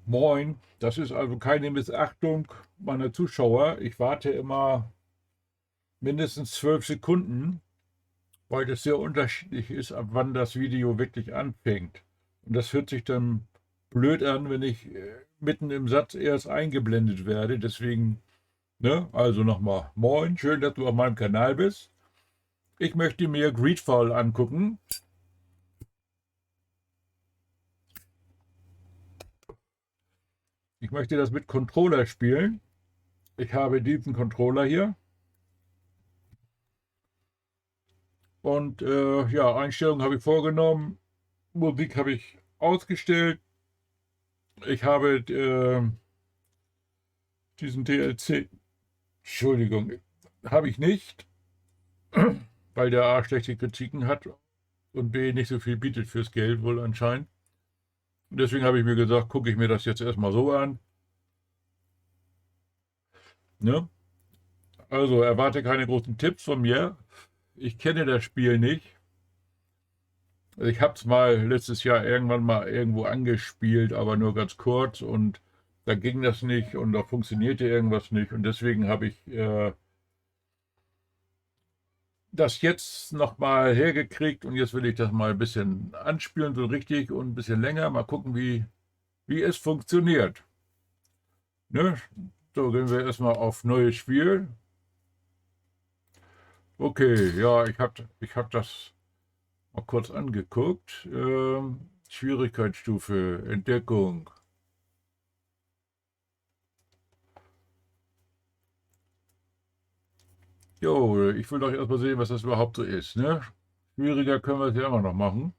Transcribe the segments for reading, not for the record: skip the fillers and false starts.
Moin, das ist also keine Missachtung meiner Zuschauer. Ich warte immer mindestens 12 Sekunden, weil das sehr unterschiedlich ist, ab wann das Video wirklich anfängt. Und das hört sich dann blöd an, wenn ich mitten im Satz erst eingeblendet werde. Deswegen, ne, also nochmal Moin, schön, dass du auf meinem Kanal bist. Ich möchte mir Greedfall angucken. Ich möchte das mit Controller spielen. Ich habe diesen Controller hier. Und ja, Einstellungen habe ich vorgenommen, Musik habe ich ausgestellt. Ich habe diesen DLC, Entschuldigung, habe ich nicht, weil der A schlechte Kritiken hat und B nicht so viel bietet fürs Geld wohl anscheinend. Und deswegen habe ich mir gesagt, gucke ich mir das jetzt erstmal so an. Ne? Also erwarte keine großen Tipps von mir. Ich kenne das Spiel nicht. Also ich habe es mal letztes Jahr irgendwann mal irgendwo angespielt, aber nur ganz kurz und da ging das nicht und da funktionierte irgendwas nicht und deswegen habe ich das jetzt nochmal hergekriegt und jetzt will ich das mal ein bisschen anspielen, so richtig und ein bisschen länger, mal gucken, wie es funktioniert. Ne? So, gehen wir erstmal auf neues Spiel. Okay, ja, ich hab das mal kurz angeguckt. Schwierigkeitsstufe, Entdeckung. Jo, ich will doch erstmal sehen, was das überhaupt so ist, ne? Schwieriger können wir es ja immer noch machen.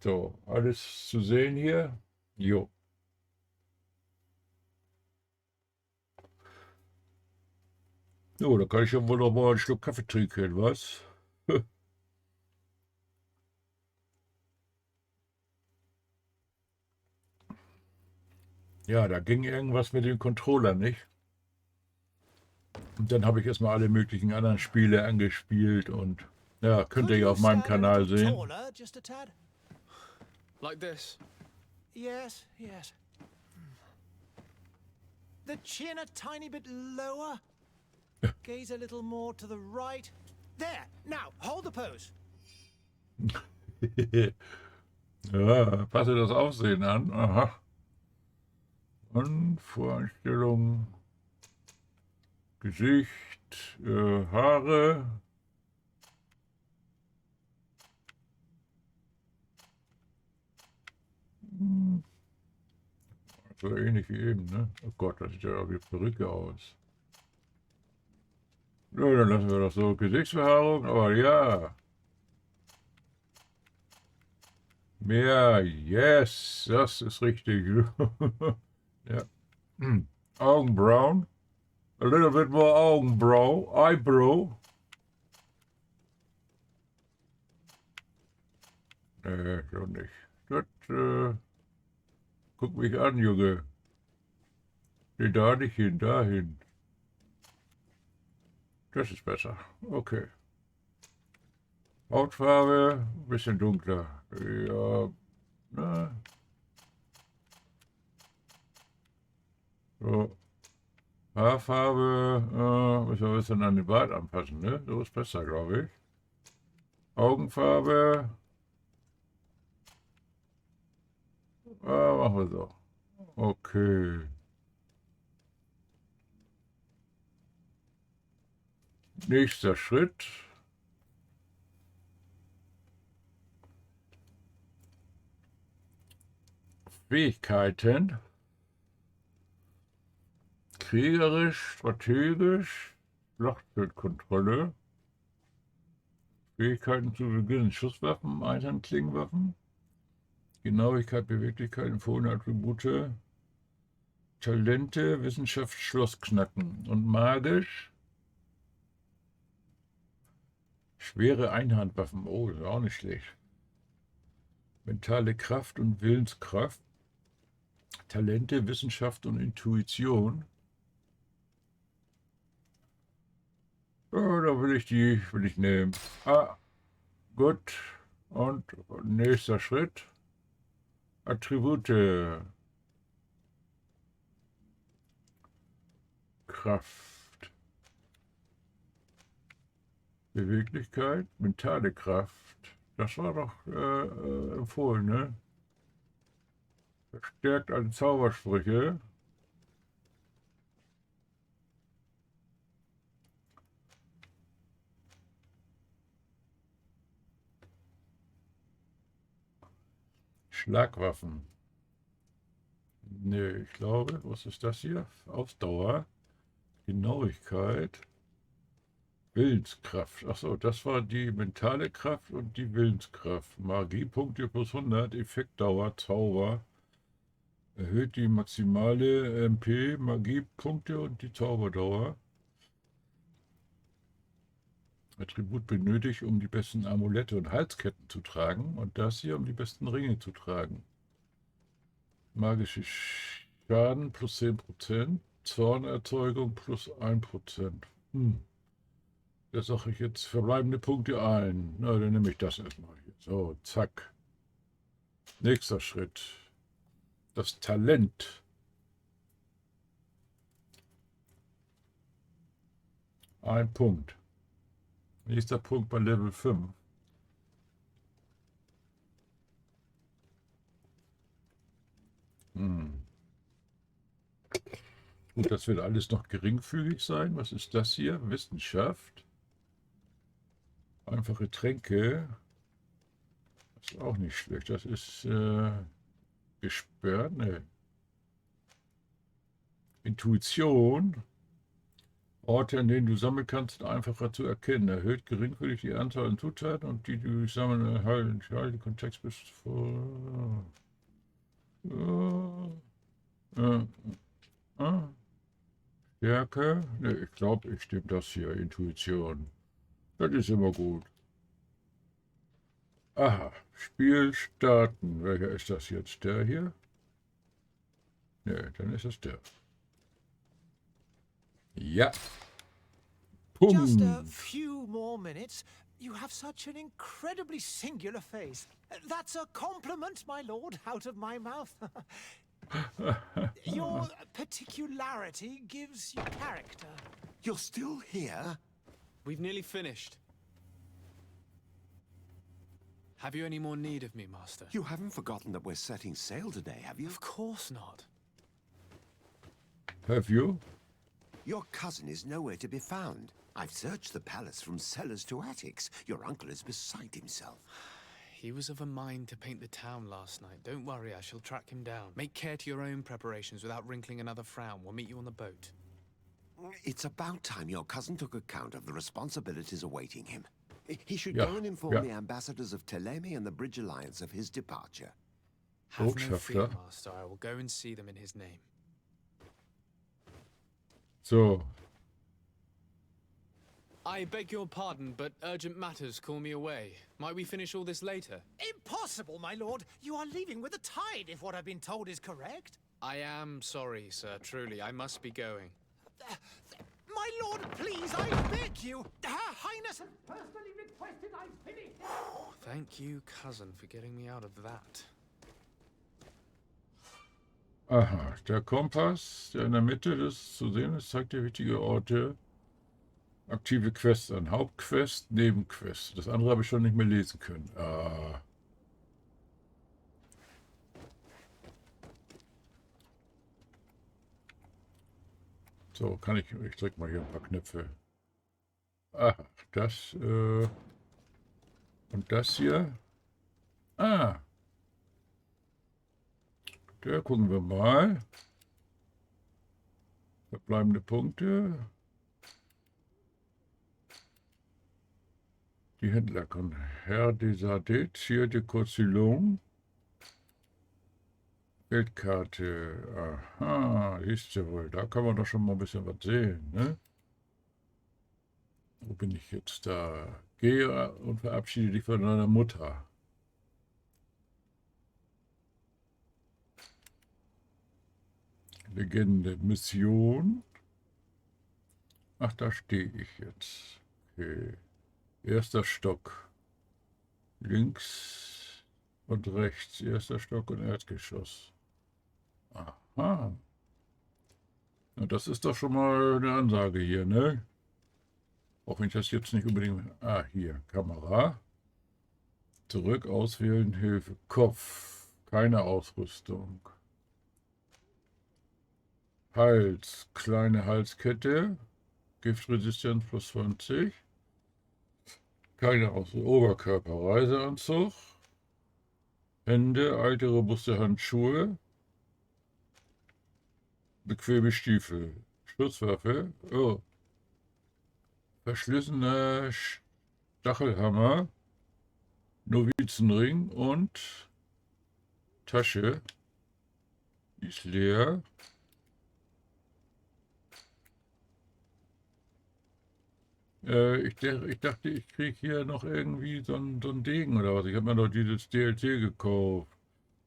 So, alles zu sehen hier. Jo. Jo, da kann ich ja wohl noch mal einen Schluck Kaffee trinken, was? Ja, da ging irgendwas mit dem Controller nicht. Und dann habe ich erstmal alle möglichen anderen Spiele angespielt und ja, könnt ihr Could ja you auf meinem stand a Kanal little sehen. taller, just a tad? Like this? Yes, yes. The chin a tiny bit lower. Gaze a little more to the right. There. Now, hold the pose. Ja, passe das Aussehen an. Aha. Und Voreinstellung, Gesicht, Haare. So ähnlich wie eben, ne? Oh Gott, das sieht ja wie Perücke aus. Ja, dann lassen wir das so. Gesichtsbehaarung, aber ja. Mehr, yes, das ist richtig. Ja. Hm. Augenbrauen. A little bit more Augenbraw. Eyebrow. Nee, so nicht. Das, guck mich an, Junge. Nee, da nicht hin, dahin. Das ist besser. Okay. Hautfarbe, ein bisschen dunkler. Ja, na, so. Haarfarbe, müssen wir ein bisschen an den Bart anpassen, ne? So ist besser, glaube ich. Augenfarbe, machen wir so. Okay. Nächster Schritt. Fähigkeiten. Kriegerisch, strategisch, Schlachtfeldkontrolle. Fähigkeiten zu Beginn. Schusswaffen, Einhandklingwaffen. Genauigkeit, Beweglichkeit, empfohlene Attribute. Talente, Wissenschaft, Schlossknacken. Und magisch. Schwere Einhandwaffen. Oh, ist auch nicht schlecht. Mentale Kraft und Willenskraft. Talente, Wissenschaft und Intuition. Ja, da will ich nehmen. Ah, gut. Und nächster Schritt. Attribute. Kraft. Beweglichkeit, mentale Kraft. Das war doch empfohlen, ne? Verstärkt alle Zaubersprüche. Schlagwaffen. Ne, ich glaube, was ist das hier? Ausdauer, Genauigkeit, Willenskraft. Achso, das war die mentale Kraft und die Willenskraft. Magiepunkte plus 100, Effektdauer, Zauber. Erhöht die maximale MP, Magiepunkte und die Zauberdauer. Attribut benötigt, um die besten Amulette und Halsketten zu tragen. Und das hier, um die besten Ringe zu tragen. Magische Schaden plus 10%. Zornerzeugung plus 1%. Da sage ich jetzt verbleibende Punkte ein. Na, dann nehme ich das erstmal hier. So, zack. Nächster Schritt. Das Talent. Ein Punkt. Nächster Punkt bei Level 5. Gut, das wird alles noch geringfügig sein. Was ist das hier? Wissenschaft. Einfache Tränke. Das ist auch nicht schlecht. Das ist gesperrt. Ne. Intuition. Orte, an denen du sammeln kannst, sind einfacher zu erkennen. Erhöht geringfügig die Anzahl an Zutaten und die du sammeln erhalten. Den Kontext bis vor. Stärke. Ne, ich glaube, ich nehme das hier. Intuition. Das ist immer gut. Aha. Spiel starten. Welcher ist das jetzt? Der hier? Ne, dann ist es der. Ja. Just a Punkt. few more minutes. You have such an incredibly singular face. That's a compliment, my lord, out of my mouth. Your particularity gives you character. You're still here? We've nearly finished. Have you any more need of me, Master? You haven't forgotten that we're setting sail today, have you? Of course not. Have you? Your cousin is nowhere to be found. I've searched the palace from cellars to attics. Your uncle is beside himself. He was of a mind to paint the town last night. Don't worry, I shall track him down. Make care to your own preparations without wrinkling another frown. We'll meet you on the boat. It's about time your cousin took account of the responsibilities awaiting him. He should Ja, go and inform ja. the ambassadors of Telemi and the Bridge Alliance of his departure. Have no fear, Botschafter. Master. I will go and see them in his name. So. I beg your pardon, but urgent matters call me away. Might we finish all this later? Impossible, my lord. You are leaving with the tide, if what I've been told is correct. I am sorry, sir. Truly, I must be going. My lord, please, I beg you. Her Highness has personally requested I finish. Thank you, cousin, for getting me out of that. Aha, der Kompass, der in der Mitte des zu sehen ist, zeigt dir wichtige Orte. Aktive Quests an. Hauptquest, Nebenquest. Das andere habe ich schon nicht mehr lesen können. Ah. So, kann ich drücke mal hier ein paar Knöpfe. Ah, das und das hier. Ah. Da gucken wir mal. Verbleibende Punkte. Die Händler können Herr Desadet, hier die Cotillon. Geldkarte. Aha, ist ja wohl. Da kann man doch schon mal ein bisschen was sehen, ne? Wo bin ich jetzt da? Gehe und verabschiede dich von deiner Mutter. Legende, Mission. Ach, da stehe ich jetzt. Okay. Erster Stock. Links Und rechts, erster Stock und Erdgeschoss. Aha. Na, das ist doch schon mal eine Ansage hier, ne? Auch wenn ich das jetzt nicht unbedingt... Ah, hier, Kamera. Zurück, auswählen, Hilfe. Kopf, keine Ausrüstung. Hals, kleine Halskette. Giftresistenz plus 20. Keine Ausrüstung. Oberkörper, Reiseanzug. Hände, alte, robuste Handschuhe. Bequeme Stiefel. Schusswaffe. Oh. Verschlissener Stachelhammer. Novizenring und Tasche. Die ist leer. Ich dachte, ich kriege hier noch irgendwie so ein Degen oder was. Ich habe mir doch dieses DLC gekauft.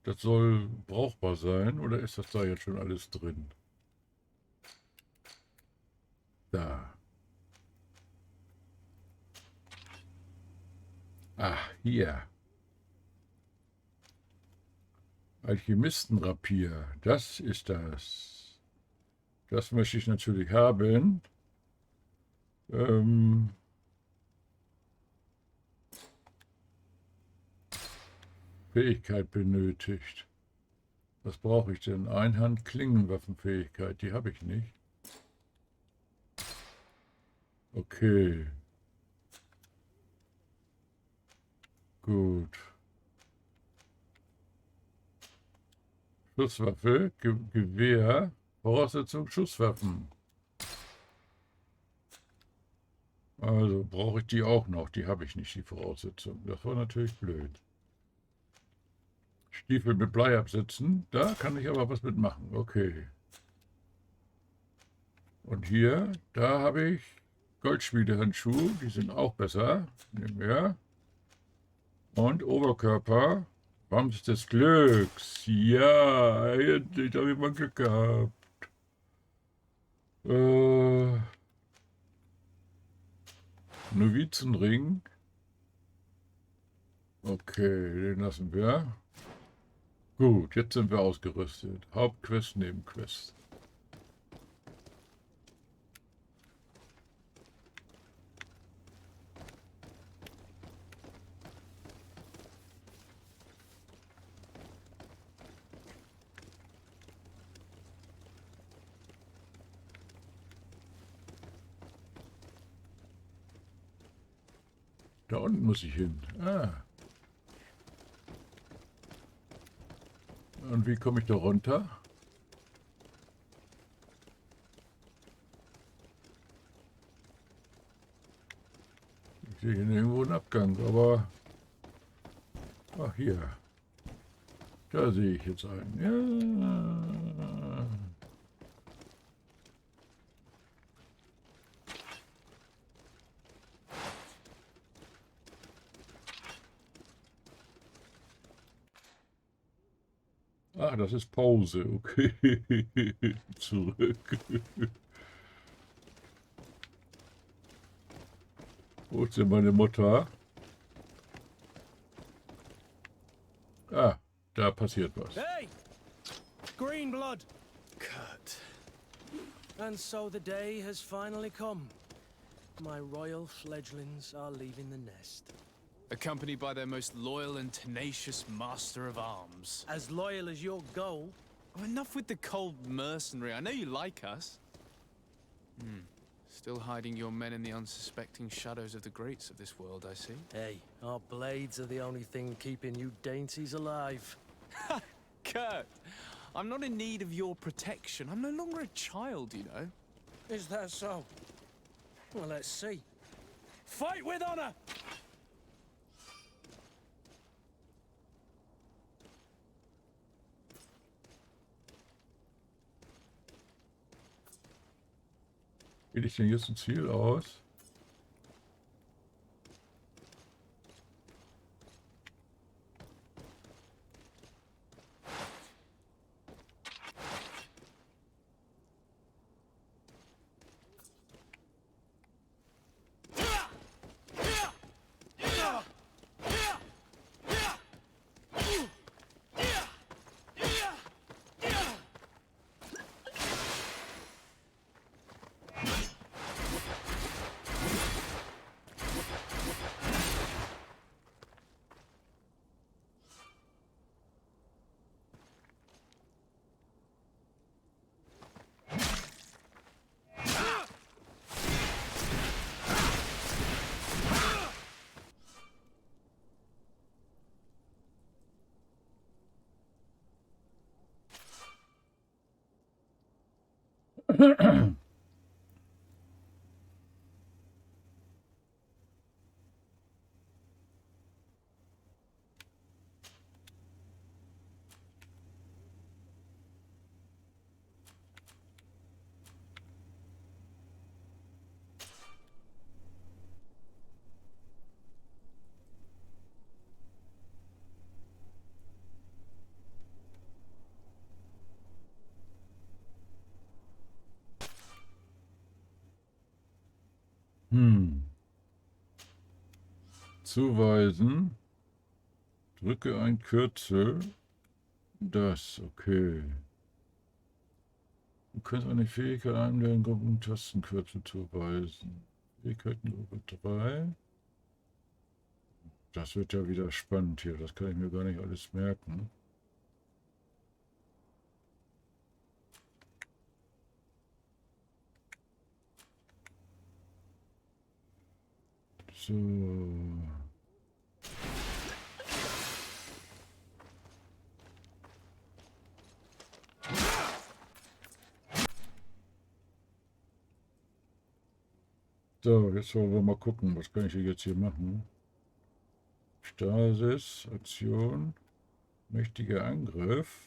Das soll brauchbar sein, oder ist das da jetzt schon alles drin? Da. Ach, hier. Alchemistenrapier. Das ist das. Das möchte ich natürlich haben. Fähigkeit benötigt. Was brauche ich denn? Einhand-Klingenwaffenfähigkeit. Die habe ich nicht. Okay. Gut. Schusswaffe, Gewehr, Voraussetzung Schusswaffen. Also brauche ich die auch noch. Die habe ich nicht, die Voraussetzung. Das war natürlich blöd. Stiefel mit Blei absetzen. Da kann ich aber was mitmachen. Okay. Und hier, da habe ich Goldschmiedehandschuhe. Die sind auch besser. Nehmen wir. Und Oberkörper. Wams des Glücks. Ja, endlich habe ich mal Glück gehabt. Novizenring. Okay, den lassen wir. Gut, jetzt sind wir ausgerüstet. Hauptquest, Nebenquest. Da unten muss ich hin. Ah. Und wie komme ich da runter? Ich sehe hier irgendwo einen Abgang, aber... Ach, hier. Da sehe ich jetzt einen. Ja. Ah, das ist Pause. Okay. Zurück. Wo ist denn meine Mutter? Ah, da passiert was. Hey! Green blood! Kurt. And so the day has finally come. My royal fledglings are leaving the nest. Accompanied by their most loyal and tenacious master of arms. As loyal as your goal. Oh, enough with the cold mercenary. I know you like us. Still hiding your men in the unsuspecting shadows of the greats of this world, I see. Hey, our blades are the only thing keeping you dainties alive. Kurt, I'm not in need of your protection. I'm no longer a child, you know. Is that so? Well, let's see. Fight with honor! Wähle ich denn jetzt ein Ziel aus? Zuweisen. Drücke ein Kürzel. Das, okay. Du kannst eine Fähigkeit einblenden, Gruppen Tastenkürzel zuweisen. Fähigkeiten Gruppe 3. Das wird ja wieder spannend hier. Das kann ich mir gar nicht alles merken. So. So, jetzt wollen wir mal gucken, was kann ich jetzt hier machen. Stasis, Aktion, mächtiger Angriff.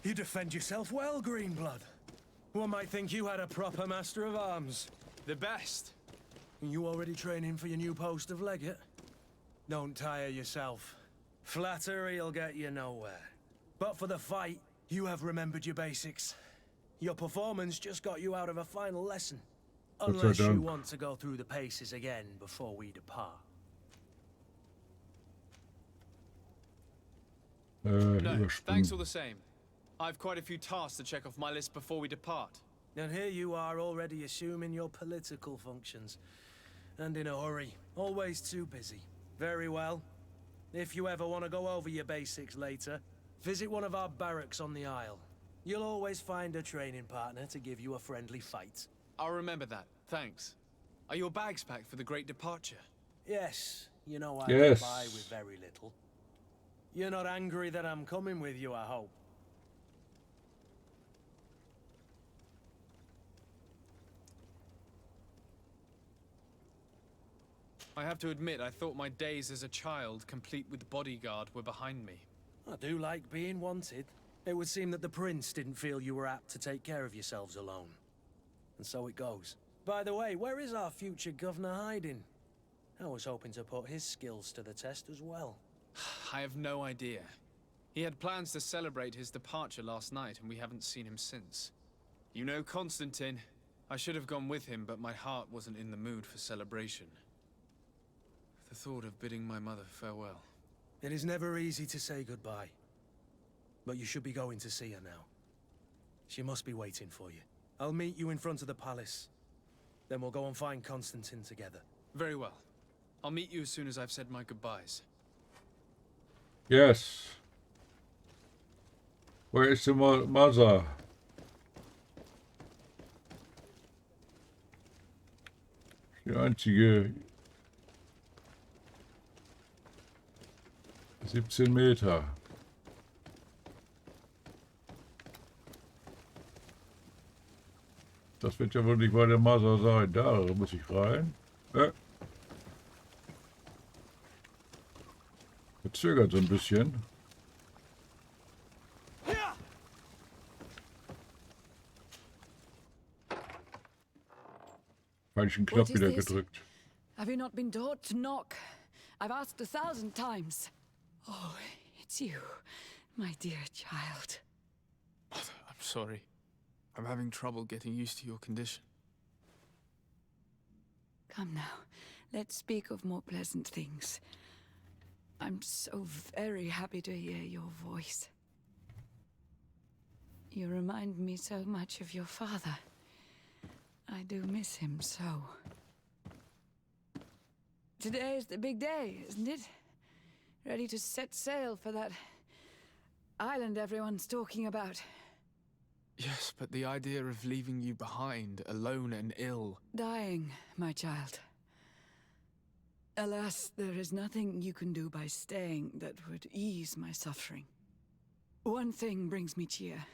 You defend yourself well, Greenblood. One might think you had a proper master of arms. The best. You already training for your new post of legate? Don't tire yourself. Flattery'll get you nowhere. But for the fight, you have remembered your basics. Your performance just got you out of a final lesson. Unless you want to go through the paces again before we depart. No, thanks all the same. I've quite a few tasks to check off my list before we depart. And here you are already assuming your political functions. And in a hurry. Always too busy. Very well. If you ever want to go over your basics later, visit one of our barracks on the Isle. You'll always find a training partner to give you a friendly fight. I'll remember that, thanks. Are your bags packed for the great departure? Yes. You know I get by with very little. You're not angry that I'm coming with you, I hope. I have to admit, I thought my days as a child, complete with bodyguard, were behind me. I do like being wanted. It would seem that the prince didn't feel you were apt to take care of yourselves alone. And so it goes. By the way, where is our future governor hiding? I was hoping to put his skills to the test as well. I have no idea. He had plans to celebrate his departure last night, and we haven't seen him since. You know Constantine. I should have gone with him, but my heart wasn't in the mood for celebration. The thought of bidding my mother farewell. It is never easy to say goodbye. But you should be going to see her now. She must be waiting for you. I'll meet you in front of the palace. Then we'll go and find Constantine together. Very well. I'll meet you as soon as I've said my goodbyes. Yes. Where is the mother? Die einzige 17 Meter. Das wird ja wohl nicht bei der Mother sein. Da muss ich rein. Verzögert so ein bisschen. Falschen Knopf wieder gedrückt. Have you not been taught to knock? I've asked 1,000 times. Oh, it's you, my dear child. Mother, I'm sorry. I'm having trouble getting used to your condition. Come now, let's speak of more pleasant things. I'm so very happy to hear your voice. You remind me so much of your father. I do miss him so. Today is the big day, isn't it? Ready to set sail for that island everyone's talking about. Yes, but the idea of leaving you behind, alone and ill. Dying, my child. Alas, there is nothing you can do by staying that would ease my suffering. One thing brings me cheer.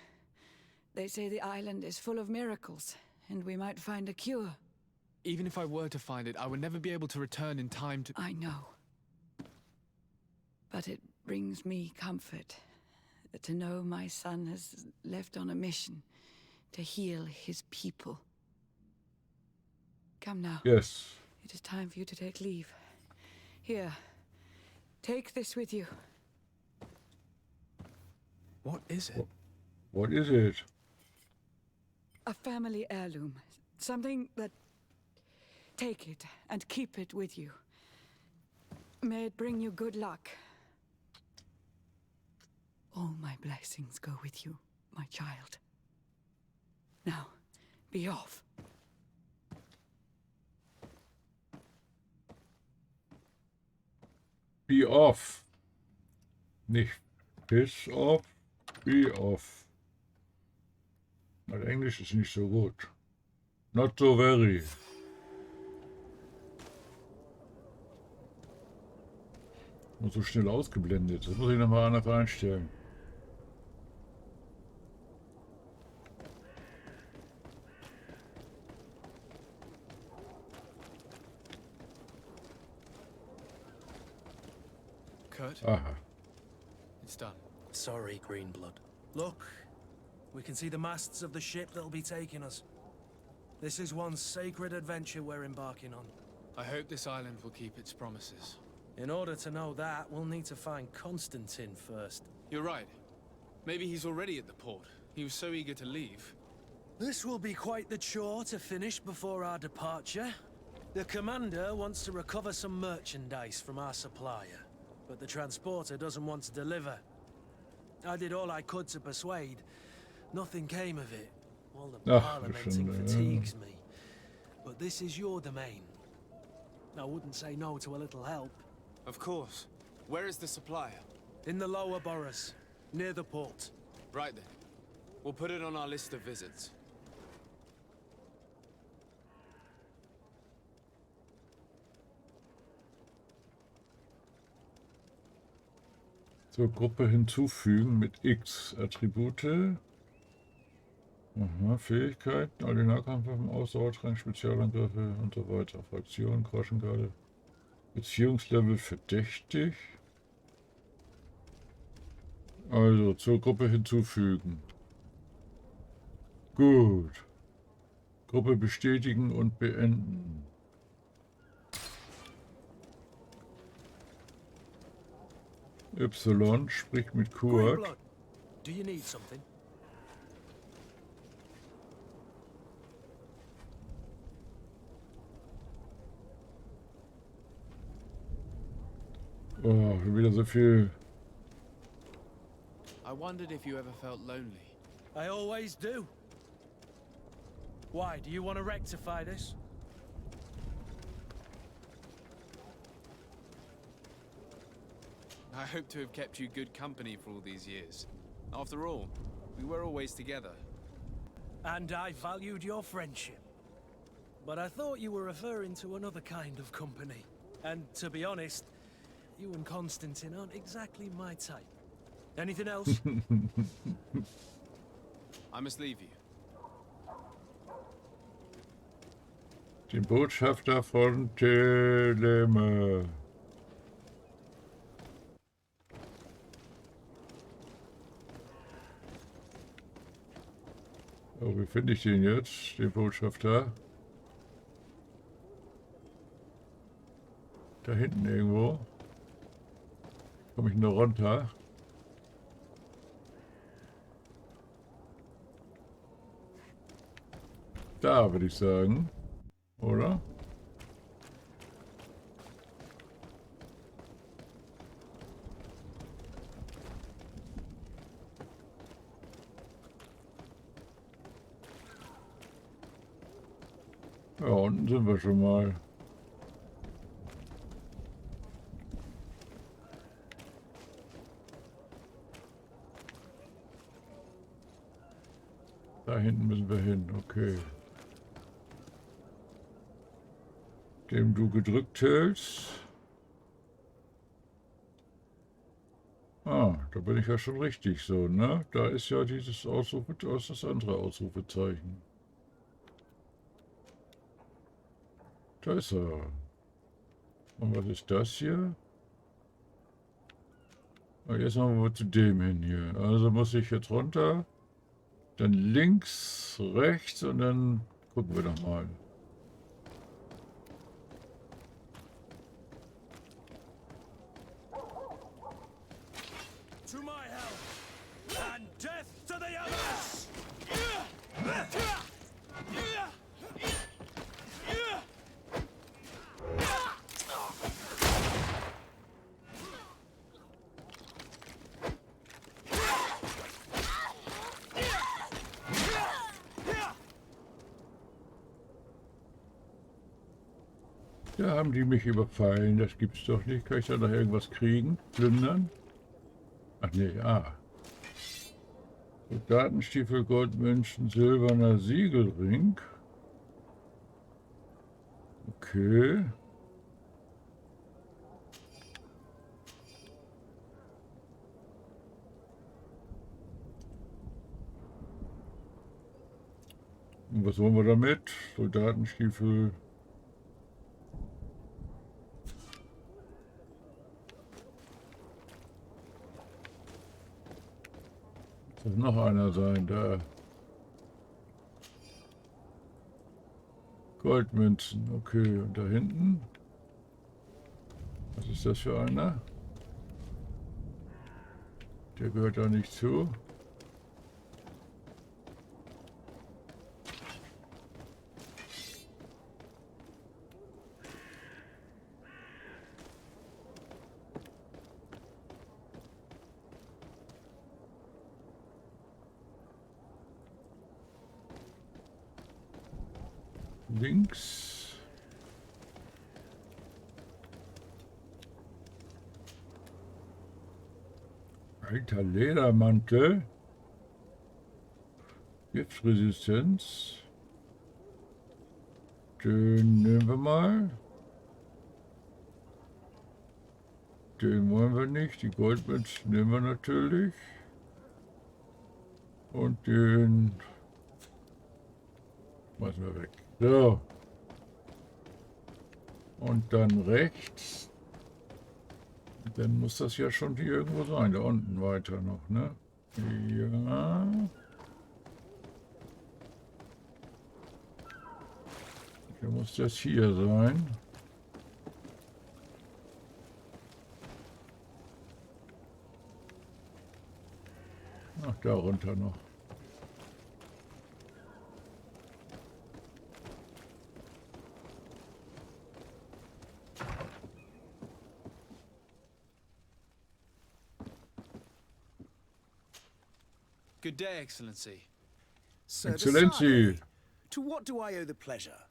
They say the island is full of miracles, and we might find a cure. Even if I were to find it, I would never be able to return in time to... I know. But it brings me comfort to know my son has left on a mission to heal his people. Come now. Yes. It is time for you to take leave. Here, take this with you. What is it? What is it? A family heirloom. Something that... Take it and keep it with you. May it bring you good luck. All my blessings go with you, my child. Now, be off. Be off. Nicht piss off, be off. Mein Englisch ist nicht so gut. Not so very. Und so schnell ausgeblendet. Das muss ich nochmal anders einstellen. Kurt, Aha. it's done. Sorry, Greenblood. Look, we can see the masts of the ship that'll be taking us. This is one sacred adventure we're embarking on. I hope this island will keep its promises. In order to know that, we'll need to find Constantine first. You're right. Maybe he's already at the port. He was so eager to leave. This will be quite the chore to finish before our departure. The commander wants to recover some merchandise from our supplier, but the transporter doesn't want to deliver. I did all I could to persuade. Nothing came of it. All the parliamenting fatigues me. But this is your domain. I wouldn't say no to a little help. Of course. Where is the supplier? In the lower boroughs, near the port. Right then. We'll put it on our list of visits. Zur Gruppe hinzufügen mit X. Attribute. Aha, Fähigkeiten, all die Nahkampfwaffen, Ausdauertrank, Spezialangriffe und so weiter. Fraktion, Groschengarde. Beziehungslevel verdächtig. Also zur Gruppe hinzufügen. Gut. Gruppe bestätigen und beenden. Y spricht mit Kurt. Greenblood, do you need something? Oh, wieder so viel. I wondered if you ever felt lonely. I always do. Why, do you want to rectify this? I hope to have kept you good company for all these years. After all, we were always together. And I valued your friendship. But I thought you were referring to another kind of company. And to be honest, you and Constantine aren't exactly my type. Anything else? I must leave you. Den Botschafter von Teleme. Oh, wie finde ich den jetzt, den Botschafter? Da hinten irgendwo. Komme ich nur runter? Da würde ich sagen. Oder? Ja, unten sind wir schon mal. Da hinten müssen wir hin, okay. Dem du gedrückt hältst. Ah, da bin ich ja schon richtig so, ne? Da ist ja dieses das andere Ausrufezeichen. Da ist er. Und was ist das hier? Ah, jetzt machen wir zu dem hin hier. Also muss ich jetzt runter, dann links, rechts und dann gucken wir doch mal. To my help, and death to the others! Da haben die mich überfallen, das gibt's doch nicht. Kann ich da noch irgendwas kriegen? Plündern? Ach nee, ah. Soldatenstiefel, Goldmünzen, silberner Siegelring. Okay. Und was wollen wir damit? Soldatenstiefel. Muss noch einer sein, da. Goldmünzen, okay. Und da hinten? Was ist das für einer? Der gehört da nicht zu. Links. Alter Ledermantel. Giftresistenz. Den nehmen wir mal. Den wollen wir nicht. Die Goldmünzen nehmen wir natürlich. Und den schmeißen wir weg. So. Und dann rechts. Dann muss das ja schon hier irgendwo sein. Da unten weiter noch, ne? Ja. Dann muss das hier sein. Ach, da runter noch. Good day, Excellency. Sir Excellency. Desai, to what do I owe the pleasure?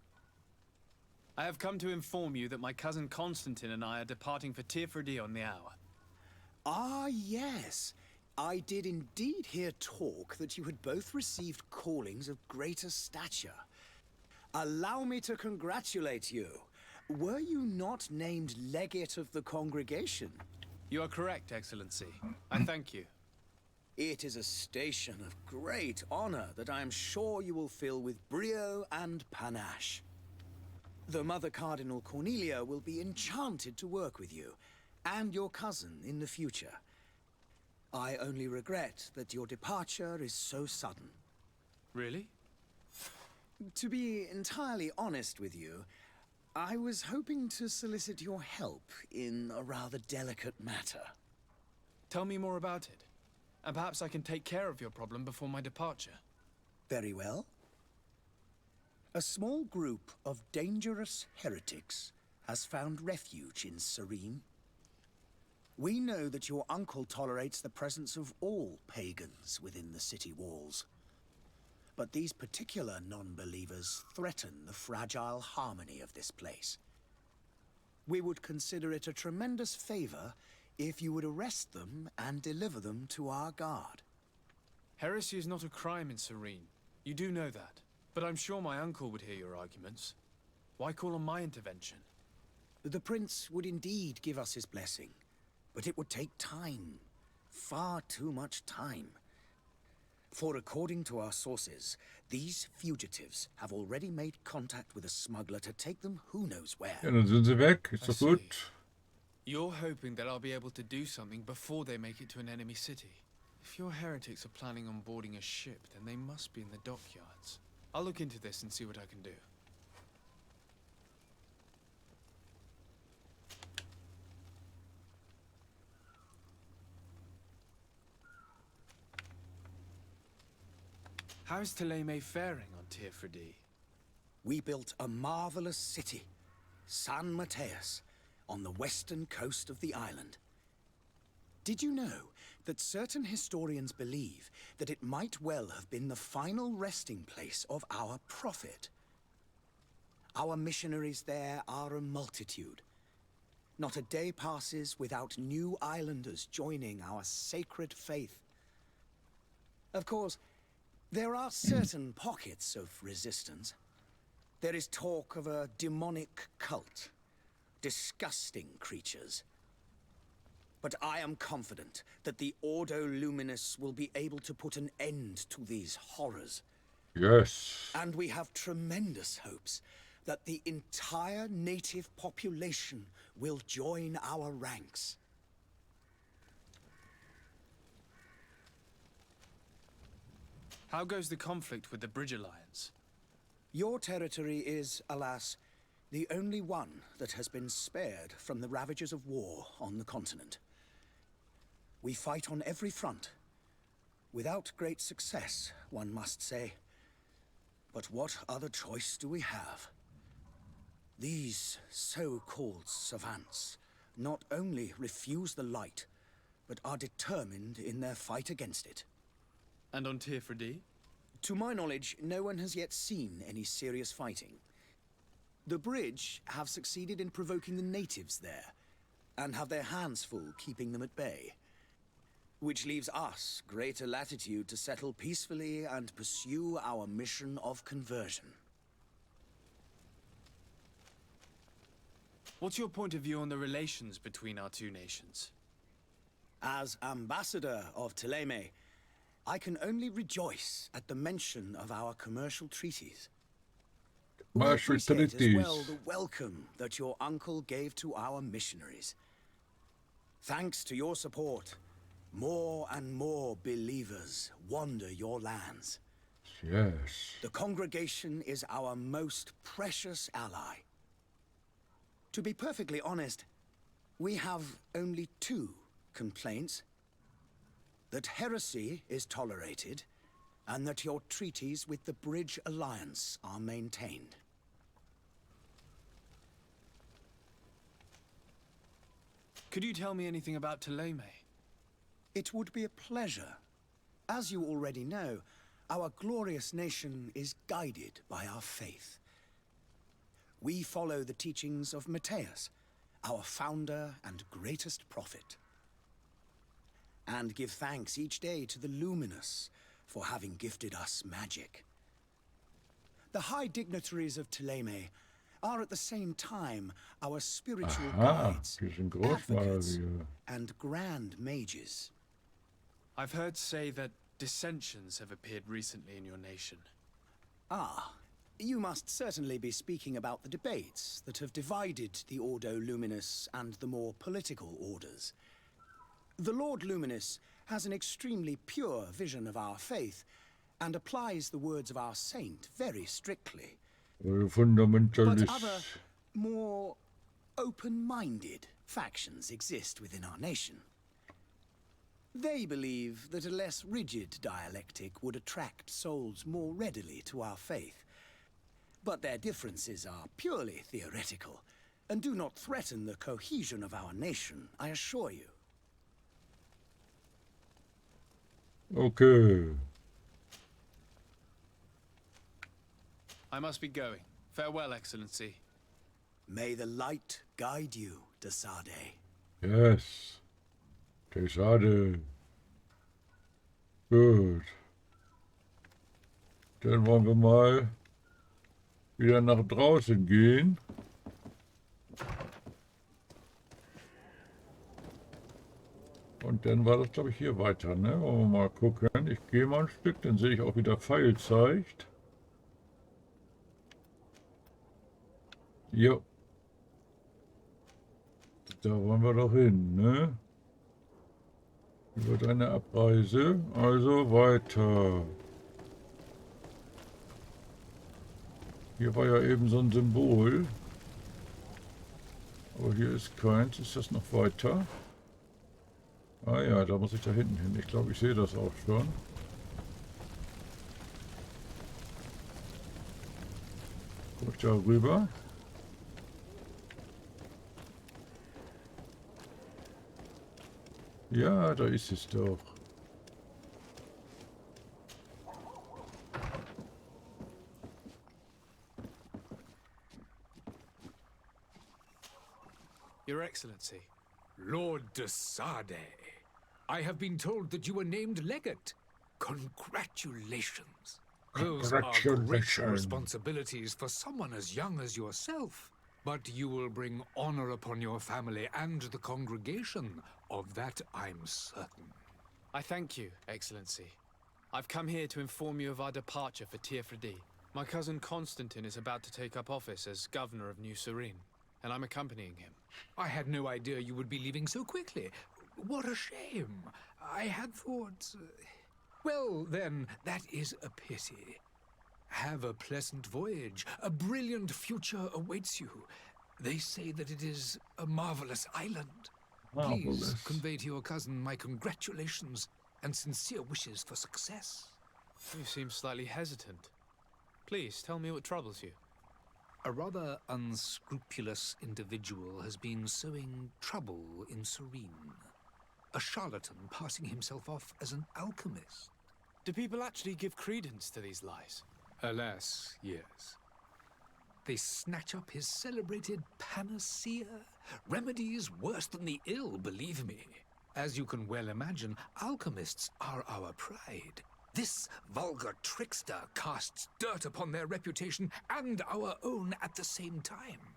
I have come to inform you that my cousin Constantine and I are departing for Tirfredi on the hour. Ah, yes. I did indeed hear talk that you had both received callings of greater stature. Allow me to congratulate you. Were you not named legate of the congregation? You are correct, Excellency. I thank you. It is a station of great honor that I am sure you will fill with brio and panache. The Mother Cardinal Cornelia will be enchanted to work with you, and your cousin in the future. I only regret that your departure is so sudden. Really? To be entirely honest with you, I was hoping to solicit your help in a rather delicate matter. Tell me more about it. And perhaps I can take care of your problem before my departure. Very well. A small group of dangerous heretics has found refuge in Serene. We know that your uncle tolerates the presence of all pagans within the city walls. but these particular non-believers threaten the fragile harmony of this place. We would consider it a tremendous favor if you would arrest them and deliver them to our guard. Heresy is not a crime in Serene. You do know that. But I'm sure my uncle would hear your arguments. Why call on my intervention? The prince would indeed give us his blessing, but it would take time. Far too much time. For according to our sources, these fugitives have already made contact with a smuggler to take them who knows where. Ja, dann sind sie weg. Ist I doch see. gut. You're hoping that I'll be able to do something before they make it to an enemy city. If your heretics are planning on boarding a ship, then they must be in the dockyards. I'll look into this and see what I can do. How's Thélème faring on Tier 4D? We built a marvelous city, San Mateus, on the western coast of the island. Did you know that certain historians believe that it might well have been the final resting place of our prophet? Our missionaries there are a multitude. Not a day passes without new islanders joining our sacred faith. Of course, there are certain pockets of resistance. There is talk of a demonic cult, disgusting creatures. But I am confident that the Ordo Luminous will be able to put an end to these horrors. Yes. And we have tremendous hopes that the entire native population will join our ranks. How goes the conflict with the Bridge Alliance? Your territory is, alas, the only one that has been spared from the ravages of war on the continent. We fight on every front. Without great success, one must say. But what other choice do we have? These so-called savants not only refuse the light, but are determined in their fight against it. And on Tier 4D? To my knowledge, no one has yet seen any serious fighting. The Bridge have succeeded in provoking the natives there, and have their hands full keeping them at bay. Which leaves us greater latitude to settle peacefully and pursue our mission of conversion. What's your point of view on the relations between our two nations? As ambassador of Thélème, I can only rejoice at the mention of our commercial treaties. We Commercial appreciate as treaties. well the welcome that your uncle gave to our missionaries. Thanks to your support, more and more believers wander your lands. Yes. The congregation is our most precious ally. To be perfectly honest, we have only two complaints. That heresy is tolerated, and that your treaties with the Bridge Alliance are maintained. Could you tell me anything about Thélème? It would be a pleasure. As you already know, our glorious nation is guided by our faith. We follow the teachings of Mateus, our founder and greatest prophet. And give thanks each day to the Luminous for having gifted us magic. The high dignitaries of Thélème are at the same time our spiritual Aha, guides, die sind groß mal advocates, wir. and grand mages. I've heard say that dissensions have appeared recently in your nation. Ah, you must certainly be speaking about the debates that have divided the Ordo Luminous and the more political orders. The Lord Luminous has an extremely pure vision of our faith and applies the words of our saint very strictly. But Fundamentalist. other, more open-minded factions exist within our nation. They believe that a less rigid dialectic would attract souls more readily to our faith. But their differences are purely theoretical and do not threaten the cohesion of our nation, I assure you. Okay. I must be going. Farewell, Excellency. May the light guide you, Desade. Yes. Okay, schade. Gut. Dann wollen wir mal wieder nach draußen gehen. Und dann war das, glaube ich, hier weiter, ne? Wollen wir mal gucken. Ich gehe mal ein Stück, dann sehe ich auch, wie der Pfeil zeigt. Jo. Da wollen wir doch hin, ne? Über deine Abreise. Also weiter. Hier war ja eben so ein Symbol. Aber hier ist keins. Ist das noch weiter? Ah ja, da muss ich da hinten hin. Ich glaube, ich sehe das auch schon. Guck ich da rüber. Ja, da ist es doch. Your Excellency. Lord Desade, I have been told that you were named legate. Congratulations. Those are great Congratulations. responsibilities for someone as young as yourself. But you will bring honor upon your family and the congregation. Of that I'm certain. I thank you, Excellency. I've come here to inform you of our departure for Tiefredi. My cousin Constantine is about to take up office as governor of New Serene, and I'm accompanying him. I had no idea you would be leaving so quickly. What a shame. I had thought... Well, then, that is a pity. Have a pleasant voyage. A brilliant future awaits you. They say that it is a marvelous island. Please Marvelous. convey to your cousin my congratulations and sincere wishes for success. You seem slightly hesitant. Please, tell me what troubles you. A rather unscrupulous individual has been sowing trouble in Serene. A charlatan passing himself off as an alchemist. Do people actually give credence to these lies? Alas, yes. They snatch up his celebrated panacea. Remedies worse than the ill, believe me. As you can well imagine, alchemists are our pride. This vulgar trickster casts dirt upon their reputation and our own at the same time.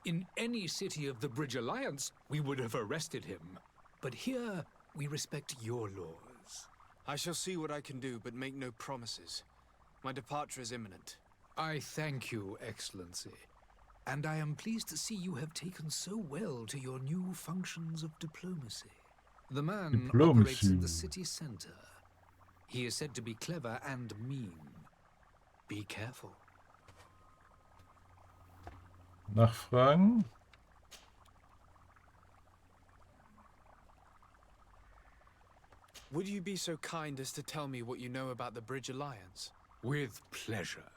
In any city of the Bridge Alliance, we would have arrested him. But here, we respect your laws. I shall see what I can do, but make no promises. My departure is imminent. I thank you, Excellency. And I am pleased to see you have taken so well to your new functions of diplomacy. The man operates in the city center. He is said to be clever and mean. Be careful. Nachfragen? Would you be so kind as to tell me what you know about the Bridge Alliance? With pleasure.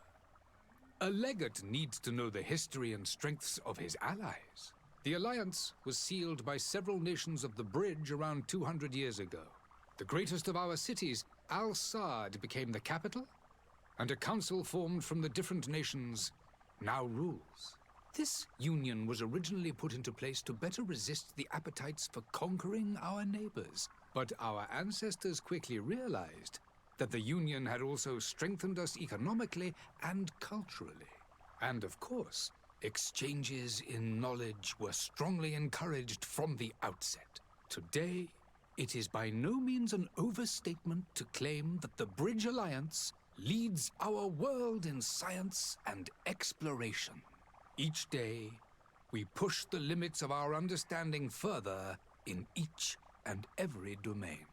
A legate needs to know the history and strengths of his allies. The alliance was sealed by several nations of the Bridge around 200 years ago. The greatest of our cities, Al-Sad, became the capital, and a council formed from the different nations now rules. This union was originally put into place to better resist the appetites for conquering our neighbors. But our ancestors quickly realized that the union had also strengthened us economically and culturally. And of course, exchanges in knowledge were strongly encouraged from the outset. Today, it is by no means an overstatement to claim that the Bridge Alliance leads our world in science and exploration. Each day, we push the limits of our understanding further in each and every domain.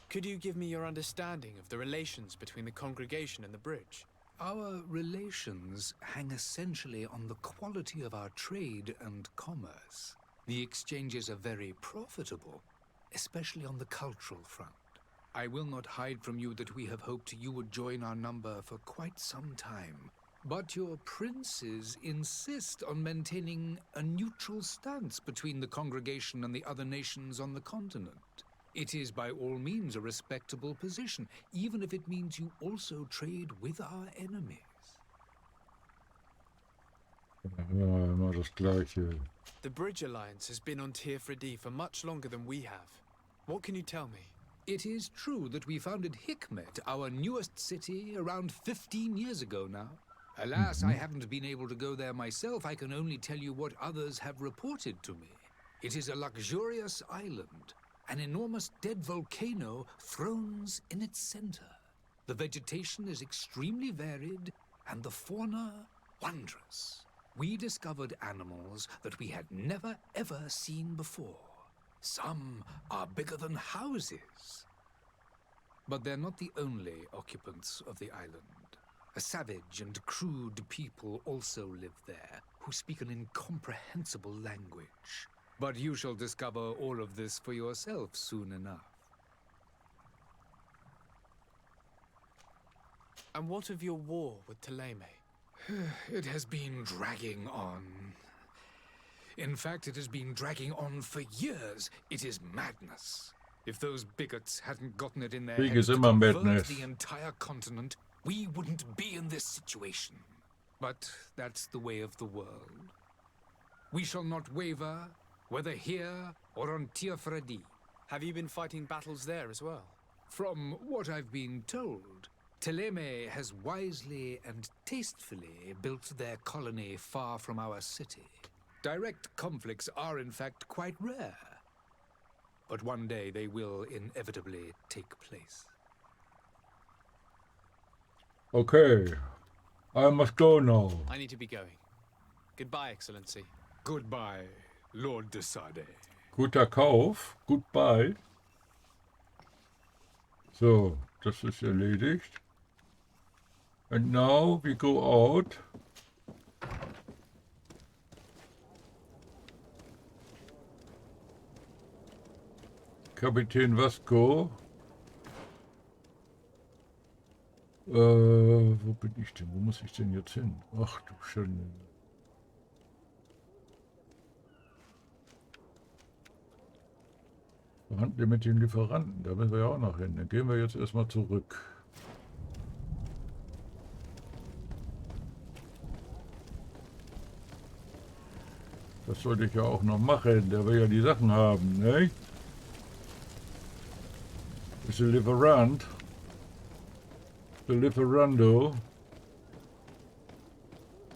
Could you give me your understanding of the relations between the congregation and the bridge? Our relations hang essentially on the quality of our trade and commerce. The exchanges are very profitable, especially on the cultural front. I will not hide from you that we have hoped you would join our number for quite some time. But your princes insist on maintaining a neutral stance between the congregation and the other nations on the continent. It is by all means a respectable position, even if it means you also trade with our enemies. Ja, immer das Gleiche. The Bridge Alliance has been on Tier 3D for much longer than we have. What can you tell me? It is true that we founded Hikmet, our newest city, around 15 years ago now. Alas, I haven't been able to go there myself. I can only tell you what others have reported to me. It is a luxurious island. An enormous dead volcano thrones in its center. The vegetation is extremely varied, and the fauna wondrous. We discovered animals that we had never ever seen before. Some are bigger than houses. But they're not the only occupants of the island. A savage and crude people also live there, who speak an incomprehensible language. But you shall discover all of this for yourself soon enough. And what of your war with Ptolemy? It has been dragging on. In fact, it has been dragging on for years. It is madness. If those bigots hadn't gotten it in their Krieg heads ist to immer convert Madness. the entire continent, we wouldn't be in this situation. But that's the way of the world. We shall not waver, whether here or on Tier 3D. Have you been fighting battles there as well? From what I've been told, Ptolemy has wisely and tastefully built their colony far from our city. Direct conflicts are in fact quite rare. But one day they will inevitably take place. Okay, I must go now. I need to be going. Goodbye, Excellency. Goodbye, Lord de Sade. Guter Kauf, goodbye. So, das ist erledigt. And now we go out. Kapitän Vasco. Wo bin ich denn? Wo muss ich denn jetzt hin? Ach du Schande. Verhandeln mit den Lieferanten, da müssen wir ja auch noch hin. Dann gehen wir jetzt erstmal zurück. Das sollte ich ja auch noch machen, der will ja die Sachen haben, ne? Ist der Lieferant. Der Lieferando.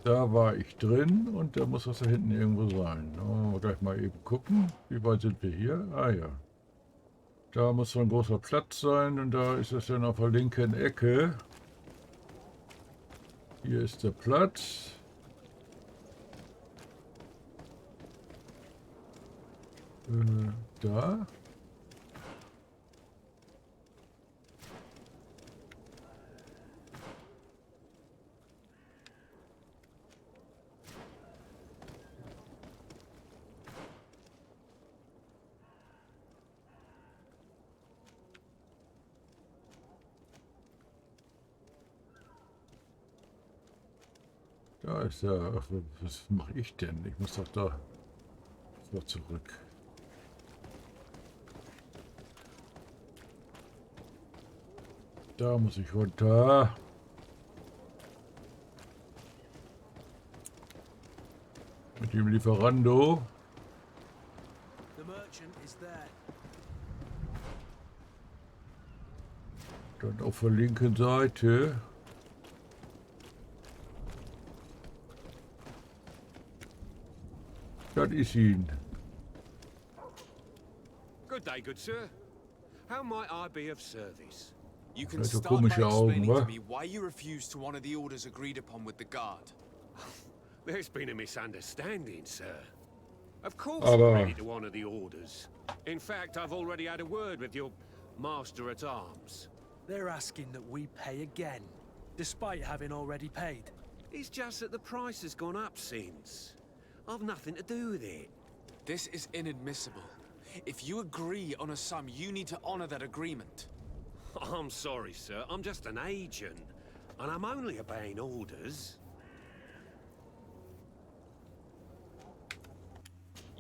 Da war ich drin und da muss das da hinten irgendwo sein. Oh, gleich mal eben gucken. Wie weit sind wir hier? Ah ja. Da muss so ein großer Platz sein und da ist es dann auf der linken Ecke. Hier ist der Platz. Da. Da ist er. Ach, was mache ich denn? Ich muss doch da so zurück. Da muss ich runter. Mit dem Lieferando. The merchant is there. Dann auf der linken Seite. Das ist ihn. Good day, good sir. How might I be of service? You can Also start by komische Augen, explaining to wa? me why you refused to honor the orders agreed upon with the guard. There's been a misunderstanding, sir. Of course Aber- I'm ready to honor the orders. In fact, I've already had a word with your master-at-arms. They're asking that we pay again, despite having already paid. It's just that the price has gone up since. I've nothing to do with it. This is inadmissible. If you agree on a sum, you need to honor that agreement. I'm sorry, sir. I'm just an agent. And I'm only obeying orders.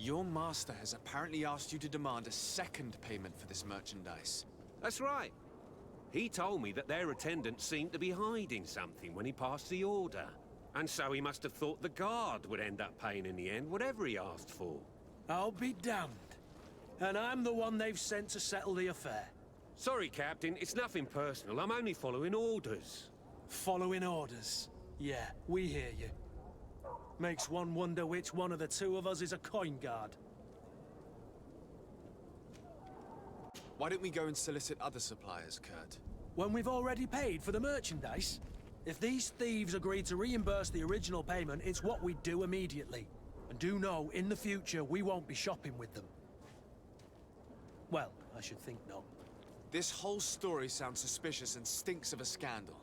Your master has apparently asked you to demand a second payment for this merchandise. That's right. He told me that their attendant seemed to be hiding something when he passed the order. And so he must have thought the guard would end up paying in the end, whatever he asked for. I'll be damned. And I'm the one they've sent to settle the affair. Sorry, Captain, it's nothing personal. I'm only following orders. Following orders. Yeah, we hear you. Makes one wonder which one of the two of us is a coin guard. Why don't we go and solicit other suppliers, Kurt? When we've already paid for the merchandise? If these thieves agree to reimburse the original payment, it's what we do immediately. And do know, in the future, we won't be shopping with them. Well, I should think not. This whole story sounds suspicious and stinks of a scandal.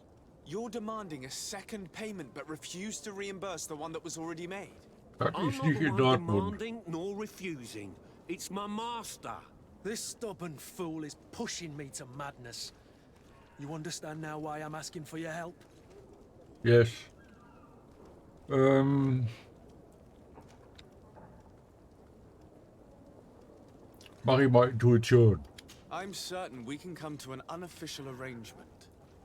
You're demanding a second payment but refuse to reimburse the one that was already made. Das I'm ist not nicht the in one Dortmund. demanding nor refusing. It's my master. This stubborn fool is pushing me to madness. You understand now why I'm asking for your help? Yes. Mach ich mal Intuition. I'm certain we can come to an unofficial arrangement.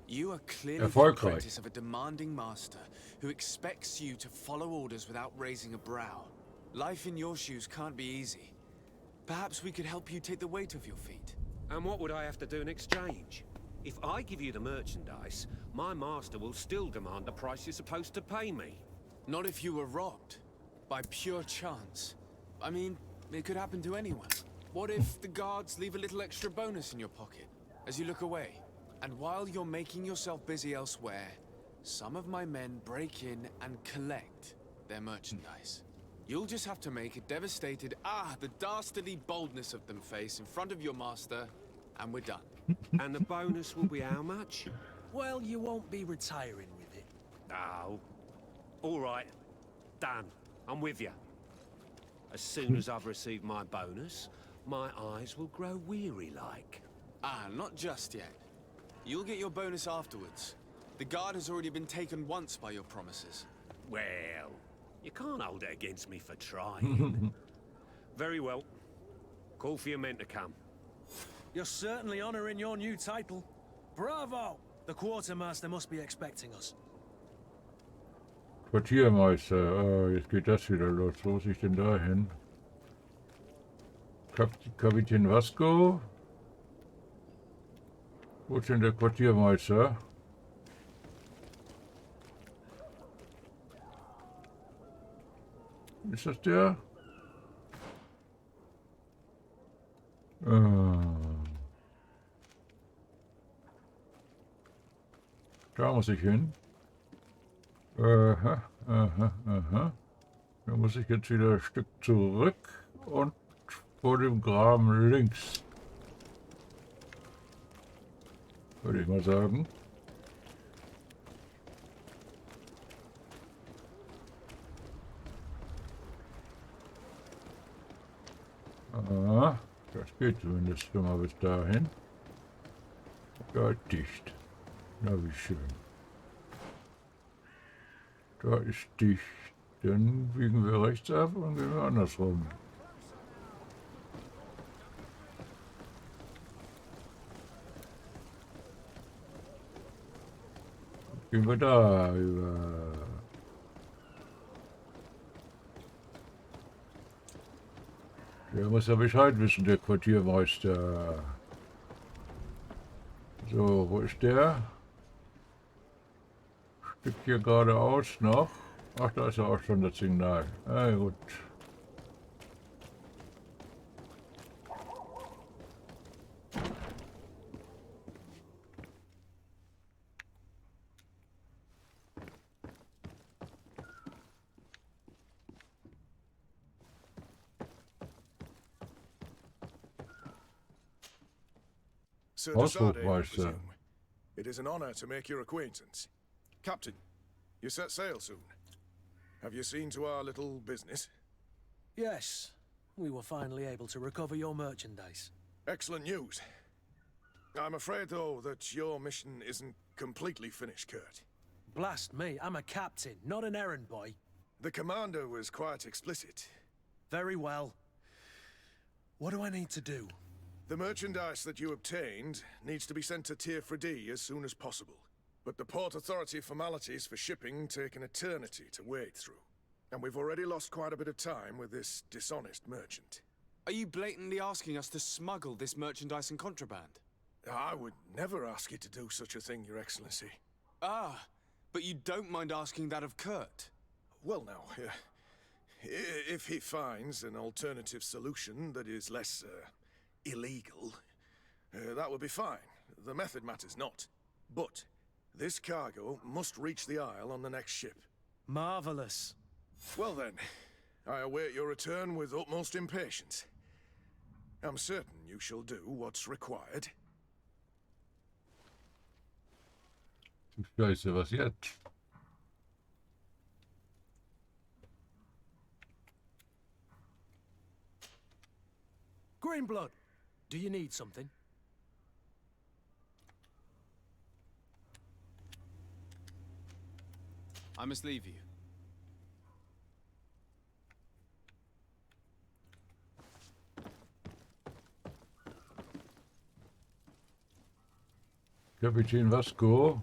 You are clearly the Erfolgreich. apprentice of a demanding master who expects you to follow orders without raising a brow. Life in your shoes can't be easy. Perhaps we could help you take the weight off your feet. And what would I have to do in exchange? If I give you the merchandise, my master will still demand the price you're supposed to pay me. Not if you were robbed. By pure chance. I mean, it could happen to anyone. What if the guards leave a little extra bonus in your pocket as you look away? And while you're making yourself busy elsewhere, some of my men break in and collect their merchandise. You'll just have to make a devastated, the dastardly boldness of them face in front of your master, and we're done. And the bonus will be how much? Well, you won't be retiring with it. Oh. All right. Done. I'm with you. As soon as I've received my bonus, my eyes will grow weary-like. Not just yet. You'll get your bonus afterwards. The guard has already been taken once by your promises. Well, you can't hold it against me for trying. Very well. Call for your men to come. You're certainly honoring your new title. Bravo! The quartermaster must be expecting us. Quartiermeister. Jetzt geht das wieder los. Wo muss ich denn da hin? Kapitän Vasco. Wo ist denn der Quartiermeister? Ist das der? Da muss ich hin. Aha. Da muss ich jetzt wieder ein Stück zurück und vor dem Graben links. Würde ich mal sagen. Das geht zumindest schon mal bis dahin. Da dicht. Na wie schön. Da ist dicht. Dann biegen wir rechts ab und gehen wir andersrum. Gehen wir da über. Der muss ja Bescheid wissen, der Quartiermeister. So, wo ist der? Stück hier geradeaus noch. Ach, da ist ja auch schon das Signal. Na gut. Sir Desade, I Ausrufmeister. presume. It is an honor to make your acquaintance. Captain, you set sail soon. Have you seen to our little business? Yes, we were finally able to recover your merchandise. Excellent news. I'm afraid, though, that your mission isn't completely finished, Kurt. Blast me, I'm a captain, not an errand boy. The commander was quite explicit. Very well. What do I need to do? The merchandise that you obtained needs to be sent to Tier 3D as soon as possible. But the Port Authority formalities for shipping take an eternity to wade through. And we've already lost quite a bit of time with this dishonest merchant. Are you blatantly asking us to smuggle this merchandise and contraband? I would never ask you to do such a thing, Your Excellency. Ah, but you don't mind asking that of Kurt? Well now, if he finds an alternative solution that is less, illegal, that would be fine. The method matters not. But this cargo must reach the Isle on the next ship. Marvelous. Well then, I await your return with utmost impatience. I'm certain you shall do what's required. Scheiße, was jetzt? Greenblood, do you need something? I must leave you. Kapitän Vasco.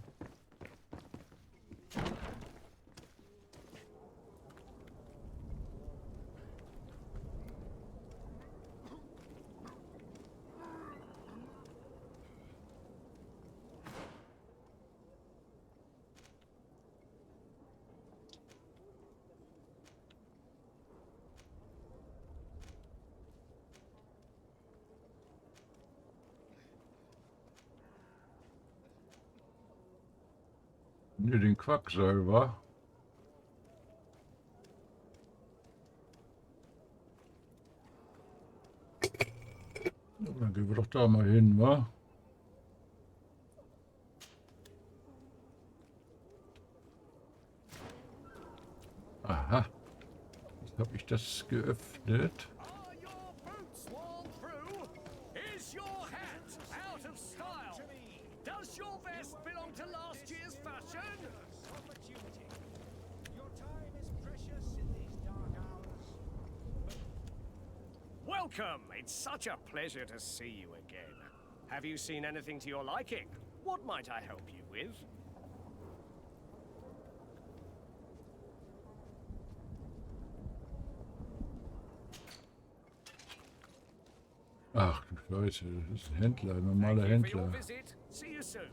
Ne, den Quacksalber. Dann gehen wir doch da mal hin, wa? Aha. Jetzt habe ich das geöffnet. Welcome! It's such a pleasure to see you again. Have you seen anything to your liking? What might I help you with? Ach du Scheiße, das ist ein Händler, ein normaler Thank you for your Händler. visit. See you soon.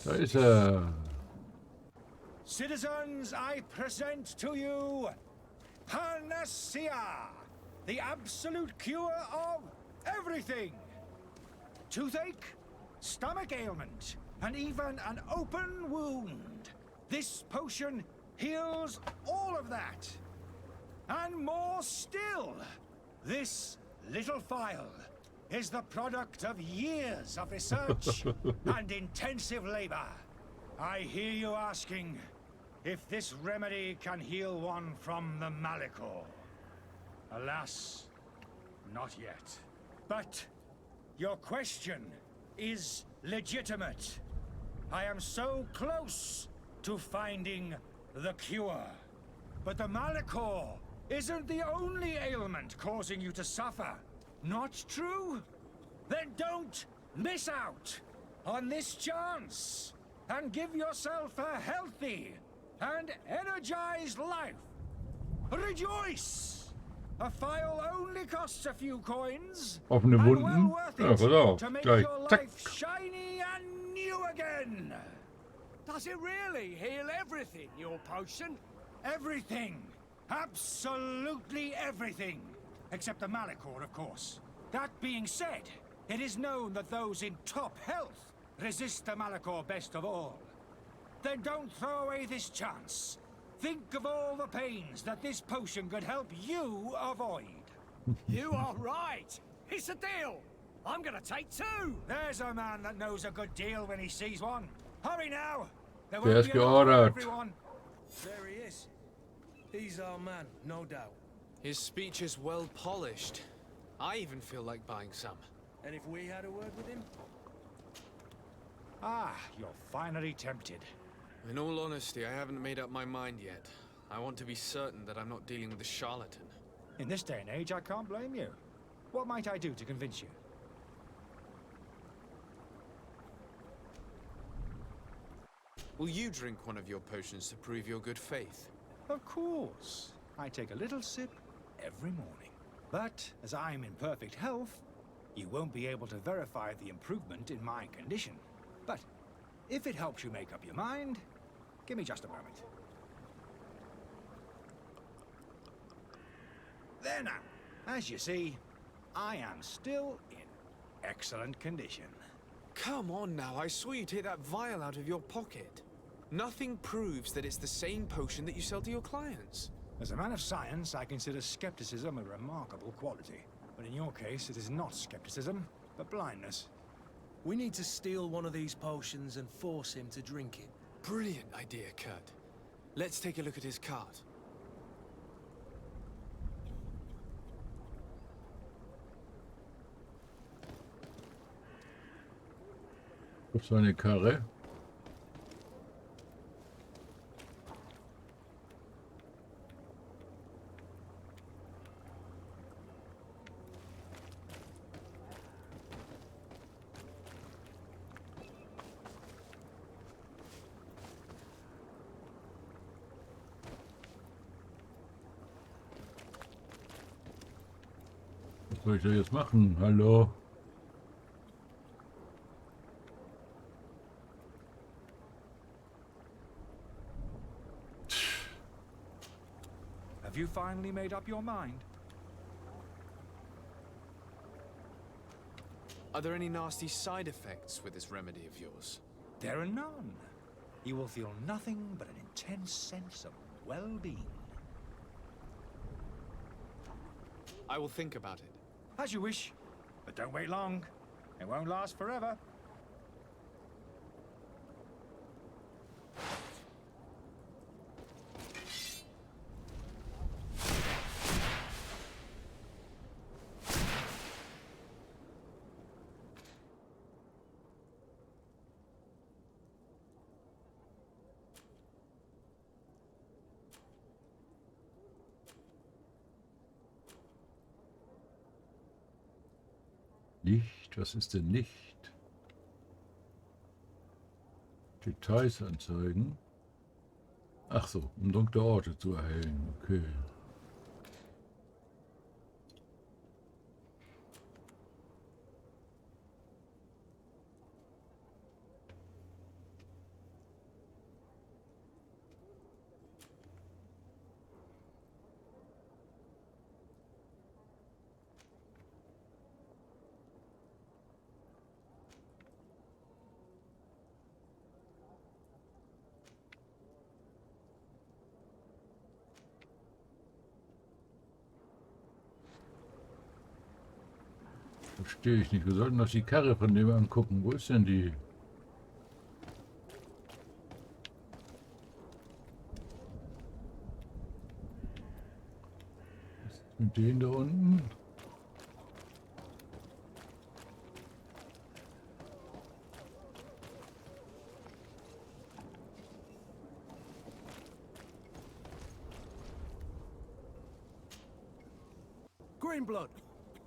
Da ist er. Citizens, I present to you Panacea, the absolute cure of everything. Toothache, stomach ailment, and even an open wound. This potion heals all of that. And more still, this little phial is the product of years of research and intensive labor. I hear you asking if this remedy can heal one from the Malachor. Alas, not yet. But your question is legitimate. I am so close to finding the cure. But the Malachor isn't the only ailment causing you to suffer. Not true? Then don't miss out on this chance and give yourself a healthy and energized life. Rejoice! A file only costs a few coins. Offene and Wunden. well worth Ja, it pass auf. to make Gleich. your Zack. life shiny and new again. Does it really heal everything, your potion? Everything. Absolutely everything. Except the Malachor, of course. That being said, it is known that those in top health resist the Malachor best of all. Then don't throw away this chance. Think of all the pains that this potion could help you avoid. You are right. It's a deal. I'm gonna take two. There's a man that knows a good deal when he sees one. Hurry now. There Der won't ist be enough for geordert. everyone. There he is. He's our man, no doubt. His speech is well polished. I even feel like buying some. And if we had a word with him? Ah, you're finally tempted. In all honesty, I haven't made up my mind yet. I want to be certain that I'm not dealing with a charlatan. In this day and age, I can't blame you. What might I do to convince you? Will you drink one of your potions to prove your good faith? Of course. I take a little sip every morning. But as I'm in perfect health, you won't be able to verify the improvement in my condition. But if it helps you make up your mind, give me just a moment. There now. As you see, I am still in excellent condition. Come on now, I saw you take that vial out of your pocket. Nothing proves that it's the same potion that you sell to your clients. As a man of science, I consider skepticism a remarkable quality. But in your case, it is not skepticism, but blindness. We need to steal one of these potions and force him to drink it. Brilliant idea, Kurt. Let's take a look at his cart. Auf seine Karre. Was soll ich da jetzt machen? Hallo? Have you finally made up your mind? Are there any nasty side effects with this remedy of yours? There are none. You will feel nothing but an intense sense of well-being. I will think about it. As you wish, but don't wait long. It won't last forever. Licht, was ist denn Licht? Details anzeigen. Ach so, um dunkle Orte zu erhellen. Okay. Verstehe ich nicht. Wir sollten doch die Karre von dem angucken. Wo ist denn die? Was ist mit denen da unten? Greenblood,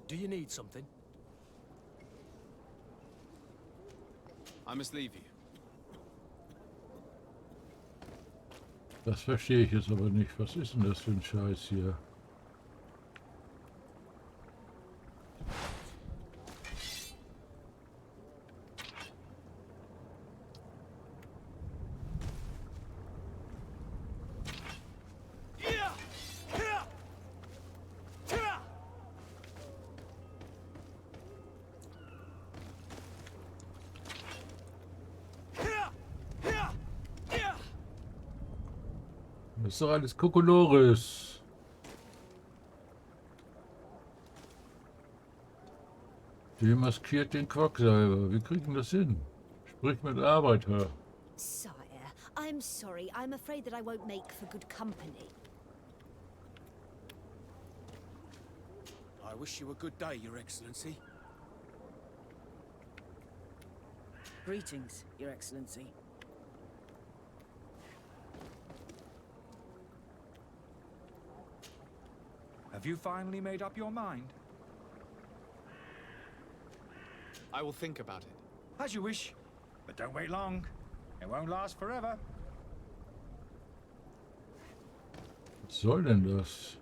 do you need something? I must leave you. Das verstehe ich jetzt aber nicht. Was ist denn das für ein Scheiß hier? Das ist doch alles Kokolores. Demaskiert den Quacksalber. Wir kriegen das hin. Sprich mit Arbeiter. Sire, I'm sorry. I'm afraid that I won't make for good company. I wish you a good day, Your Excellency. Greetings, Your Excellency. Have you finally made up your mind? I will think about it. As you wish, but don't wait long. It won't last forever. Was soll denn das?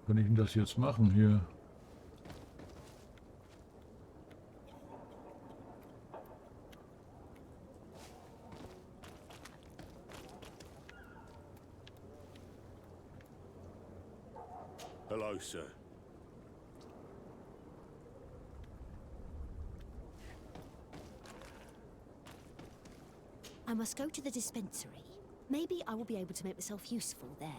Kann ich denn das jetzt machen hier? Hello, sir. I must go to the dispensary. Maybe I will be able to make myself useful there.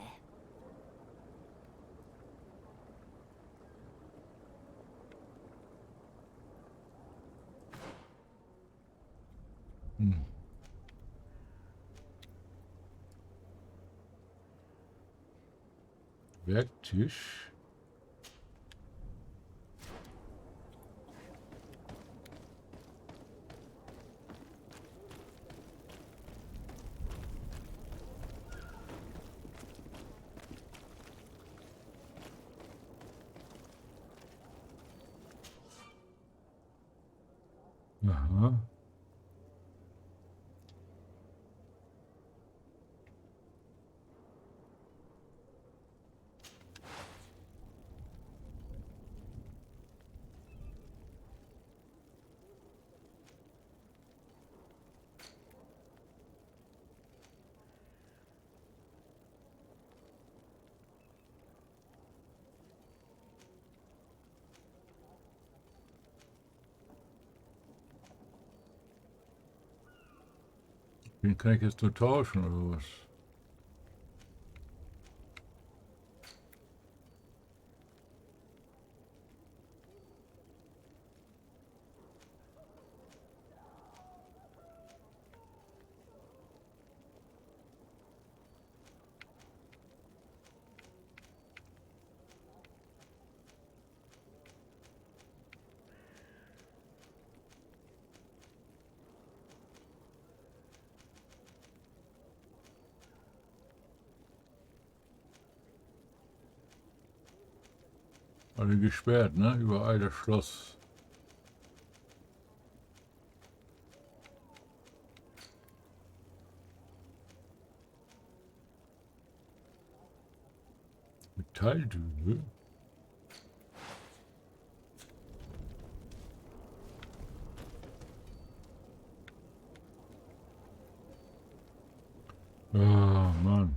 Werktisch. Aha. Den kann ich jetzt nur tauschen oder was? Alle gesperrt, ne? Überall das Schloss. Metalldübel. Ah, Mann.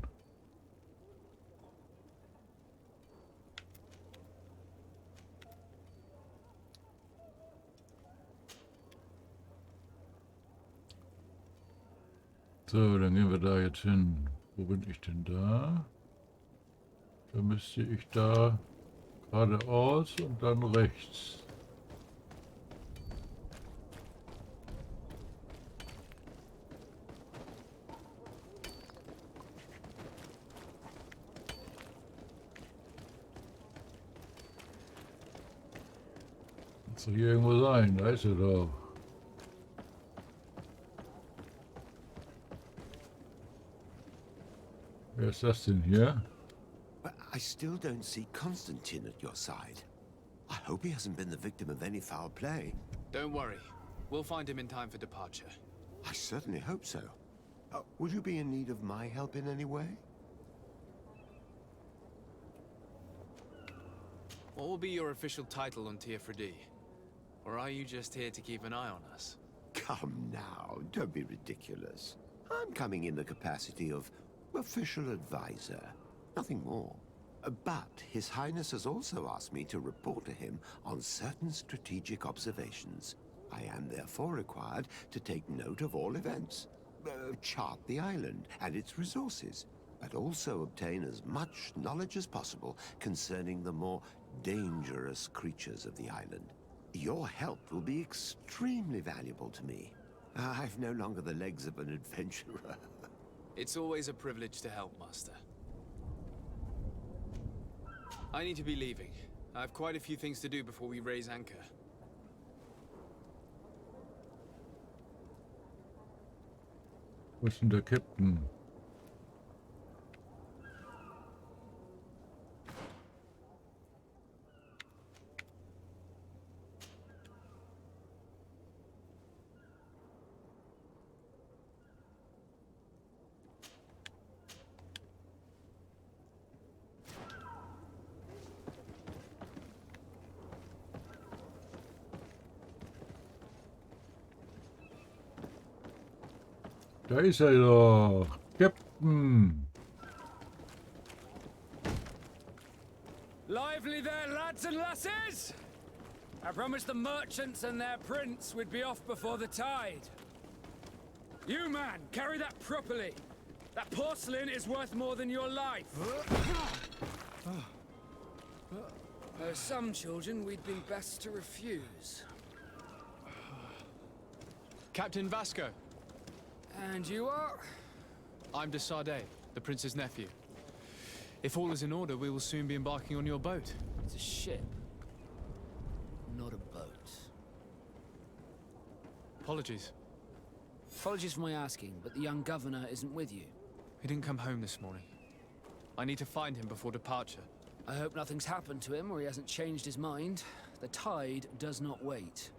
So, dann gehen wir da jetzt hin. Wo bin ich denn da? Da müsste ich da geradeaus und dann rechts. Muss doch hier irgendwo sein, da ist er doch. Wer ist das denn hier? But I still don't see Constantine at your side. I hope he hasn't been the victim of any foul play. Don't worry. We'll find him in time for departure. I certainly hope so. Would you be in need of my help in any way? What will be your official title on Tier 4D? Or are you just here to keep an eye on us? Come now, don't be ridiculous. I'm coming in the capacity of official advisor, nothing more. But His Highness has also asked me to report to him on certain strategic observations. I am therefore required to take note of all events, chart the island and its resources, but also obtain as much knowledge as possible concerning the more dangerous creatures of the island. Your help will be extremely valuable to me. I've no longer the legs of an adventurer. It's always a privilege to help, Master. I need to be leaving. I have quite a few things to do before we raise anchor. Wo ist denn der Captain? Da ist er doch. Captain. Lively there, lads and lasses! I promised the merchants and their prince we'd be off before the tide. You, man, carry that properly. That porcelain is worth more than your life. There are some children we'd been best to refuse. Captain Vasco. And you are? I'm de Sade, the prince's nephew. If all is in order, we will soon be embarking on your boat. It's a ship, not a boat. Apologies. Apologies for my asking, but the young governor isn't with you. He didn't come home this morning. I need to find him before departure. I hope nothing's happened to him or he hasn't changed his mind. The tide does not wait.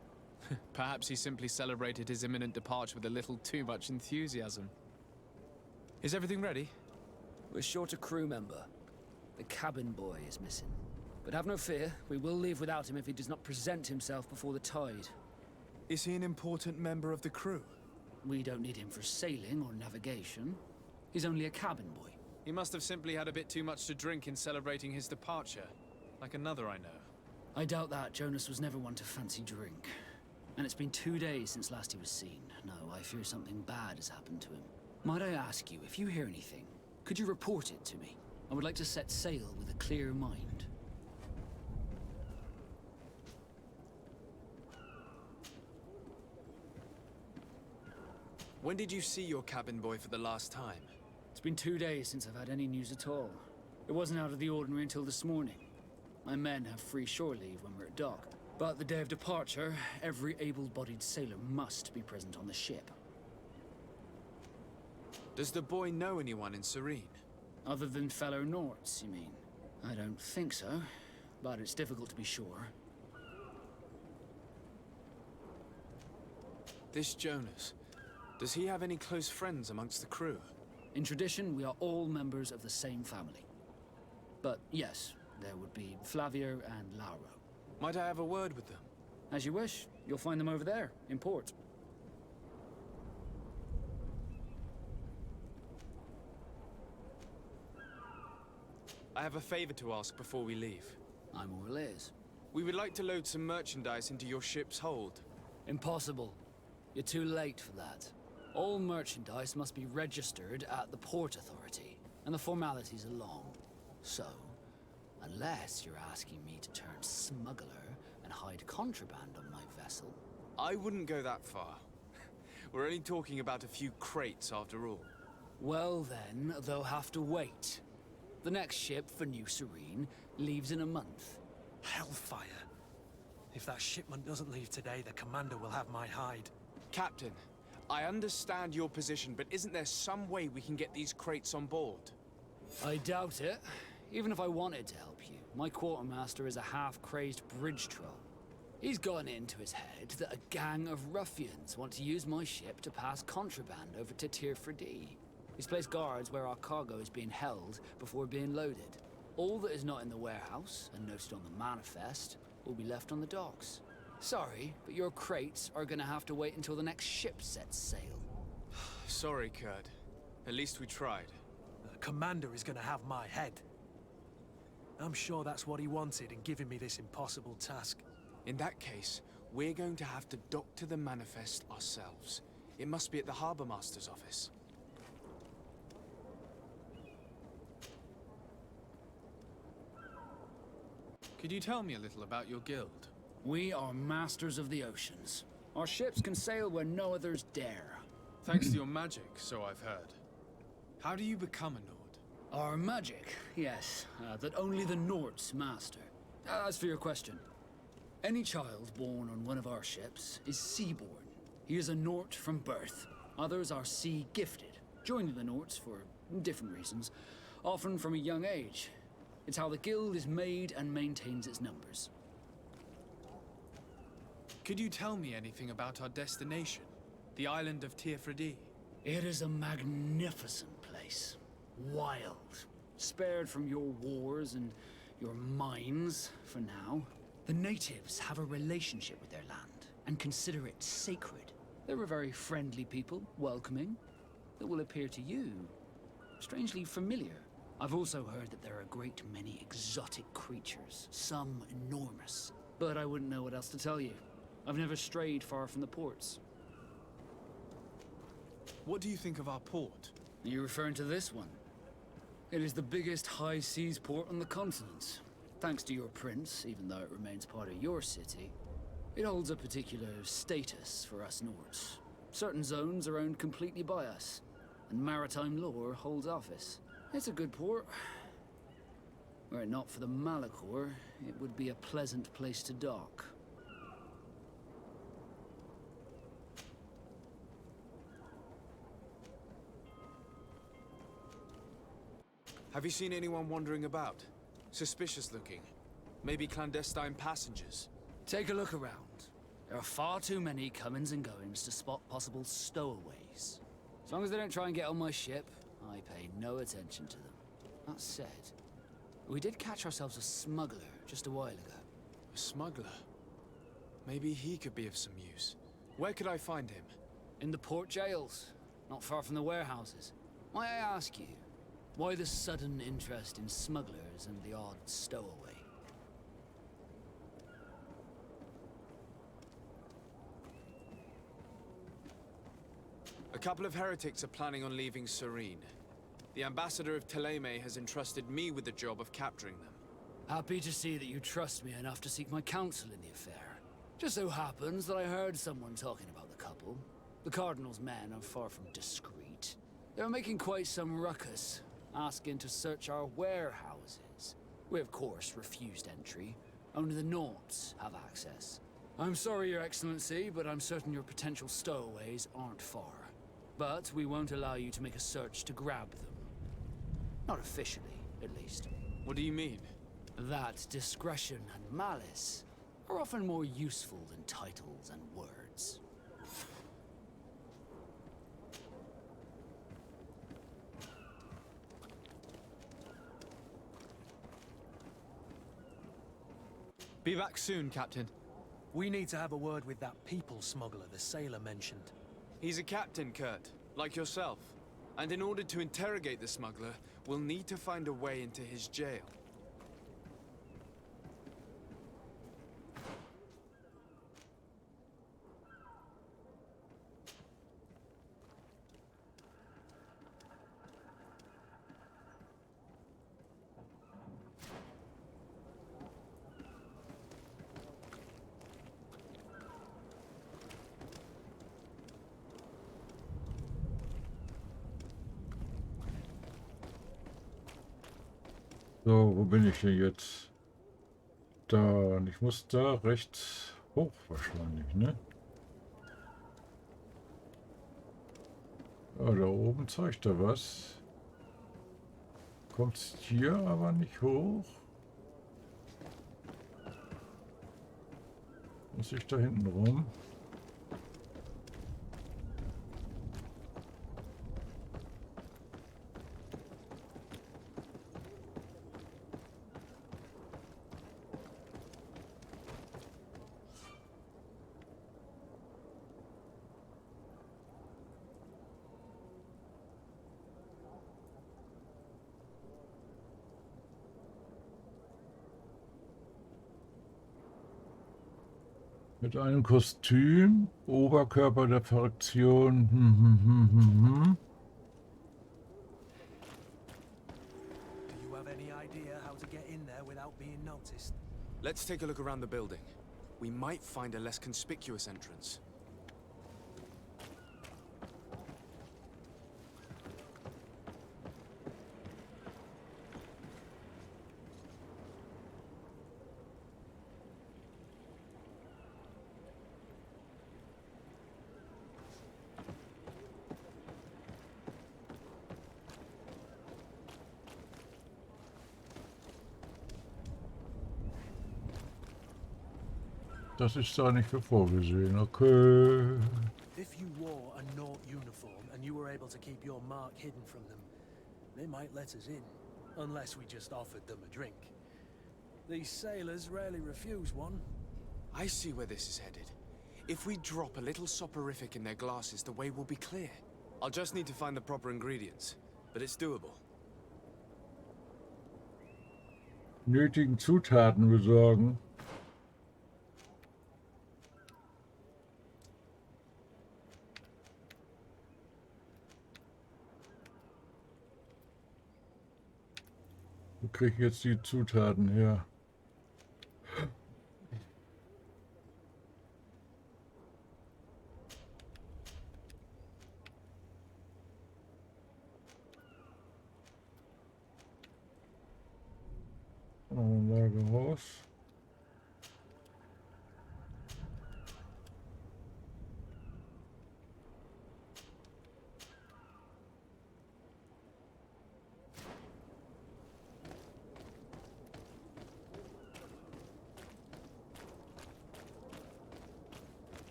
Perhaps he simply celebrated his imminent departure with a little too much enthusiasm. Is everything ready? We're short a crew member. The cabin boy is missing. But have no fear, we will leave without him if he does not present himself before the tide. Is he an important member of the crew? We don't need him for sailing or navigation. He's only a cabin boy. He must have simply had a bit too much to drink in celebrating his departure. Like another I know. I doubt that. Jonas was never one to fancy drink. And it's been 2 days since last he was seen. No, I fear something bad has happened to him. Might I ask you, if you hear anything, could you report it to me? I would like to set sail with a clear mind. When did you see your cabin boy for the last time? It's been 2 days since I've had any news at all. It wasn't out of the ordinary until this morning. My men have free shore leave when we're at dock. But the day of departure, every able-bodied sailor must be present on the ship. Does the boy know anyone in Serene? Other than fellow Norts, you mean? I don't think so, but it's difficult to be sure. This Jonas, does he have any close friends amongst the crew? In tradition, we are all members of the same family. But yes, there would be Flavio and Lauro. Might I have a word with them? As you wish. You'll find them over there, in port. I have a favor to ask before we leave. I'm all ears. We would like to load some merchandise into your ship's hold. Impossible. You're too late for that. All merchandise must be registered at the Port Authority, and the formalities are long. So, unless you're asking me to turn smuggler and hide contraband on my vessel. I wouldn't go that far. We're only talking about a few crates after all. Well then, they'll have to wait. The next ship for New Serene leaves in a month. Hellfire. If that shipment doesn't leave today, the commander will have my hide. Captain, I understand your position, but isn't there some way we can get these crates on board? I doubt it. Even if I wanted to help you, my quartermaster is a half-crazed bridge troll. He's gotten into his head that a gang of ruffians want to use my ship to pass contraband over to Tier 4D. He's placed guards where our cargo is being held before being loaded. All that is not in the warehouse, and noted on the manifest, will be left on the docks. Sorry, but your crates are gonna have to wait until the next ship sets sail. Sorry, Kurt. At least we tried. The commander is gonna have my head. I'm sure that's what he wanted in giving me this impossible task. In that case, we're going to have to doctor the manifest ourselves. It must be at the Harbour Master's office. Could you tell me a little about your guild? We are masters of the oceans. Our ships can sail where no others dare. Thanks to your magic, so I've heard. How do you become a Nord? Our magic, yes, that only the Nords master. As for your question, any child born on one of our ships is seaborn. He is a Nord from birth. Others are sea-gifted, joined the Norts for different reasons, often from a young age. It's how the guild is made and maintains its numbers. Could you tell me anything about our destination? The island of Tirfredi? It is a magnificent place. Wild. Spared from your wars and your mines, for now. The natives have a relationship with their land and consider it sacred. They're a very friendly people, welcoming, that will appear to you strangely familiar. I've also heard that there are a great many exotic creatures, some enormous. But I wouldn't know what else to tell you. I've never strayed far from the ports. What do you think of our port? Are you referring to this one? It is the biggest high seas port on the continent. Thanks to your prince, even though it remains part of your city, it holds a particular status for us Nords. Certain zones are owned completely by us, and maritime law holds office. It's a good port. Were it not for the Malachor, it would be a pleasant place to dock. Have you seen anyone wandering about? Suspicious looking. Maybe clandestine passengers. Take a look around. There are far too many comings and goings to spot possible stowaways. As long as they don't try and get on my ship, I pay no attention to them. That said, we did catch ourselves a smuggler just a while ago. A smuggler? Maybe he could be of some use. Where could I find him? In the port jails, not far from the warehouses. Might I ask you, why the sudden interest in smugglers and the odd stowaway? A couple of heretics are planning on leaving Serene. The ambassador of Teleme has entrusted me with the job of capturing them. Happy to see that you trust me enough to seek my counsel in the affair. Just so happens that I heard someone talking about the couple. The Cardinal's men are far from discreet. They're making quite some ruckus, asking to search our warehouses. We of course refused entry. Only the Norts have access. I'm sorry, Your Excellency, but I'm certain your potential stowaways aren't far. But we won't allow you to make a search to grab them. Not officially, at least. What do you mean? That discretion and malice are often more useful than titles and words. Be back soon, Captain. We need to have a word with that people smuggler the sailor mentioned. He's a captain, Kurt, like yourself. And in order to interrogate the smuggler, we'll need to find a way into his jail. So, wo bin ich denn jetzt? Da, und ich muss da rechts hoch wahrscheinlich, ne? Ja, da oben zeigt er was. Kommt hier aber nicht hoch. Muss ich da hinten rum? Mit einem Kostüm, Oberkörper der Fraktion. Do you have any idea how to get in there without being noticed? Let's take a look around the building. We might find a less conspicuous entrance. Das ist da nicht für vorgesehen. Okay. If you wore a Naut uniform and you were able to keep your mark hidden from them, they might let us in, unless we just offered them a drink. These sailors rarely refuse one. I see where this is headed. If we drop a little soporific in their glasses, the way will be clear. I'll just need to find the proper ingredients, but it's doable. Nötigen Zutaten besorgen. Wo kriege ich jetzt die Zutaten her? Lagerhaus.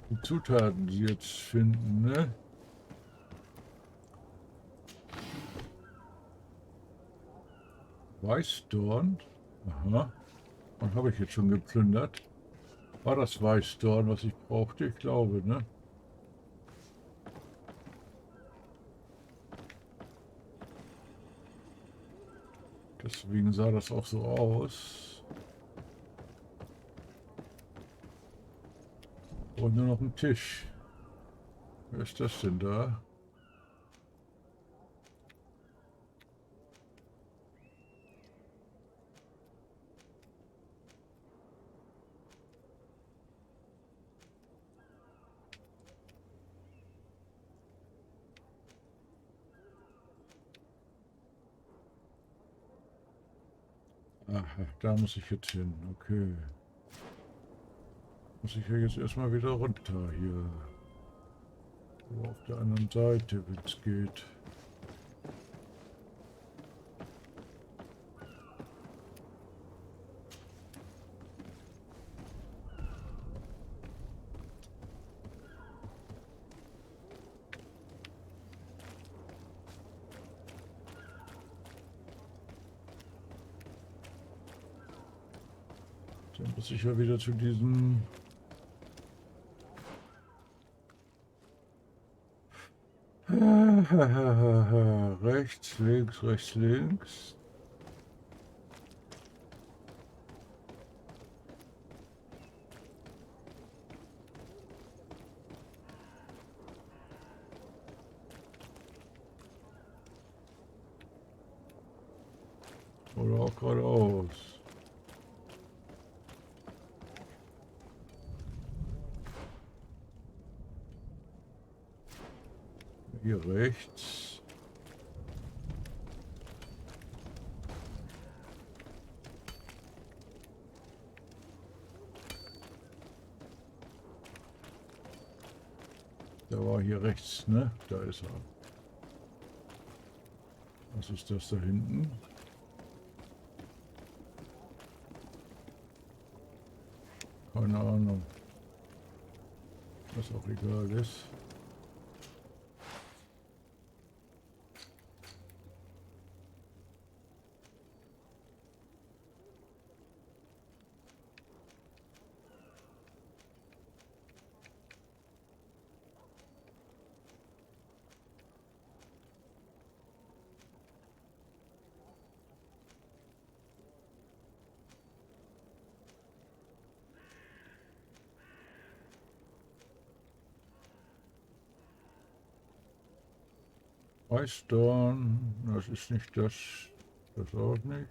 Die Zutaten, die jetzt finden, ne? Weißdorn. Aha. Und habe ich jetzt schon geplündert. War das Weißdorn, was ich brauchte? Ich glaube, ne? Deswegen sah das auch so aus. Und nur noch ein Tisch. Wer ist das denn da? Aha, da muss ich jetzt hin. Okay. Muss ich ja jetzt erstmal wieder runter hier. Aber auf der anderen Seite, wenn es geht. Dann muss ich ja wieder zu diesem rechts, links, rechts, links. Oder auch geradeaus. Hier rechts. Der war hier rechts, ne? Da ist er. Was ist das da hinten? Keine Ahnung. Was auch egal ist. Weißdorn, das ist nicht das, das auch nicht.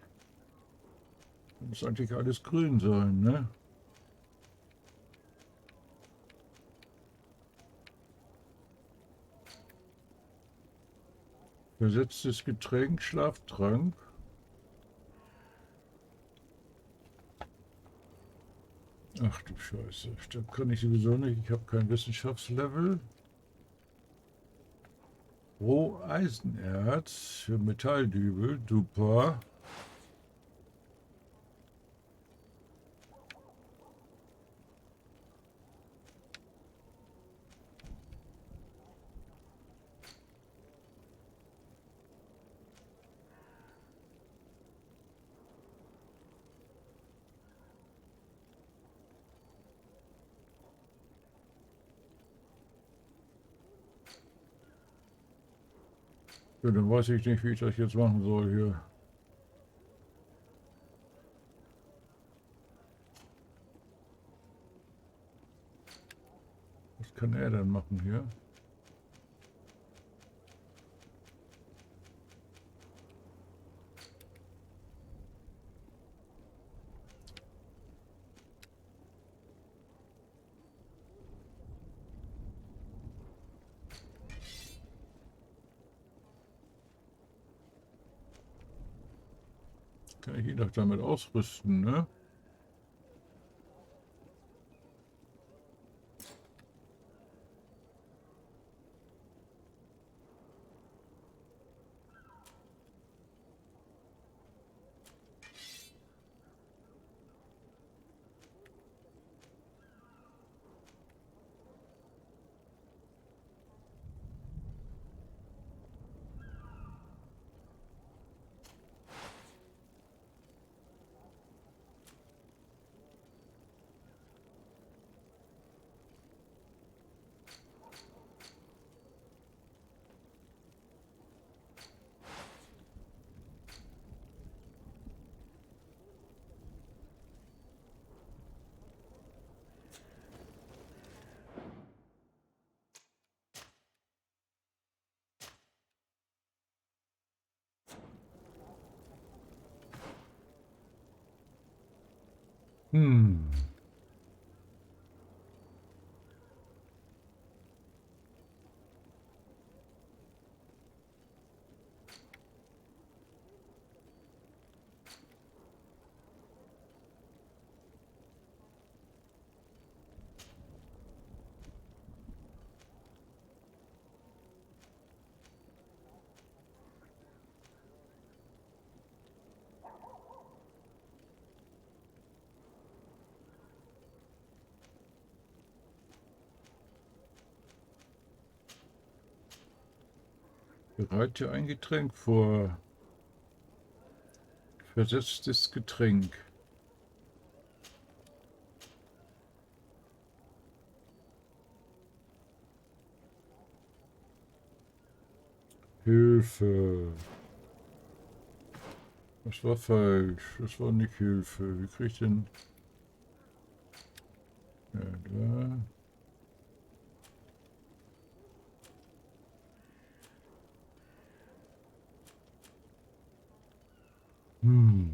Das muss eigentlich alles grün sein, ne? Versetztes Getränk, Schlaftrank. Ach du Scheiße, das kann ich sowieso nicht. Ich habe kein Wissenschaftslevel. Roheisenerz für Metalldübel, super. Ja, dann weiß ich nicht, wie ich das jetzt machen soll hier. Was kann er denn machen hier? Kann ich ihn doch damit ausrüsten, ne? Hm. Bereite ein Getränk vor. Versetztes Getränk. Hilfe. Das war falsch. Das war nicht Hilfe. Wie kriege ich denn... Ja, da. Hm.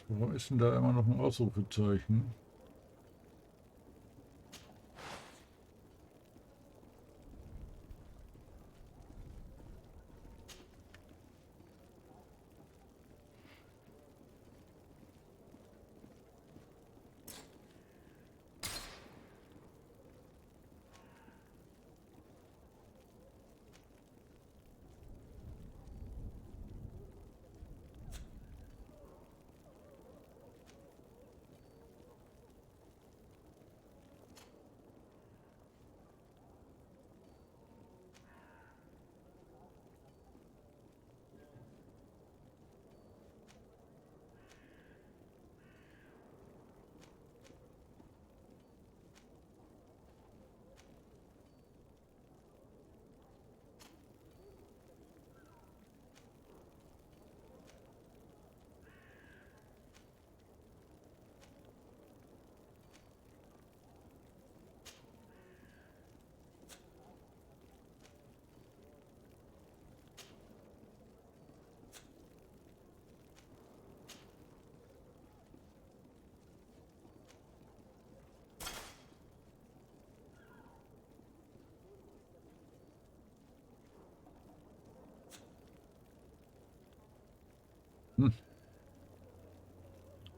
Warum ist denn da immer noch ein Ausrufezeichen?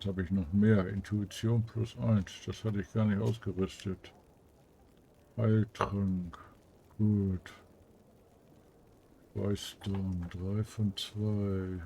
Jetzt habe ich noch mehr. Intuition +1. Das hatte ich gar nicht ausgerüstet. Heiltrank. Gut. Weißdorn. 3 von 2.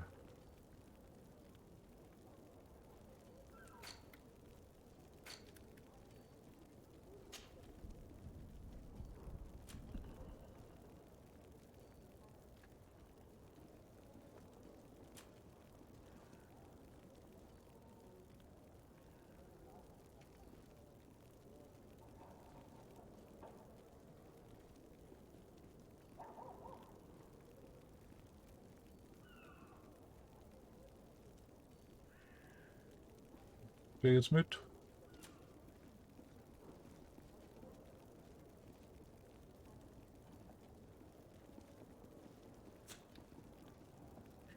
Wer jetzt mit?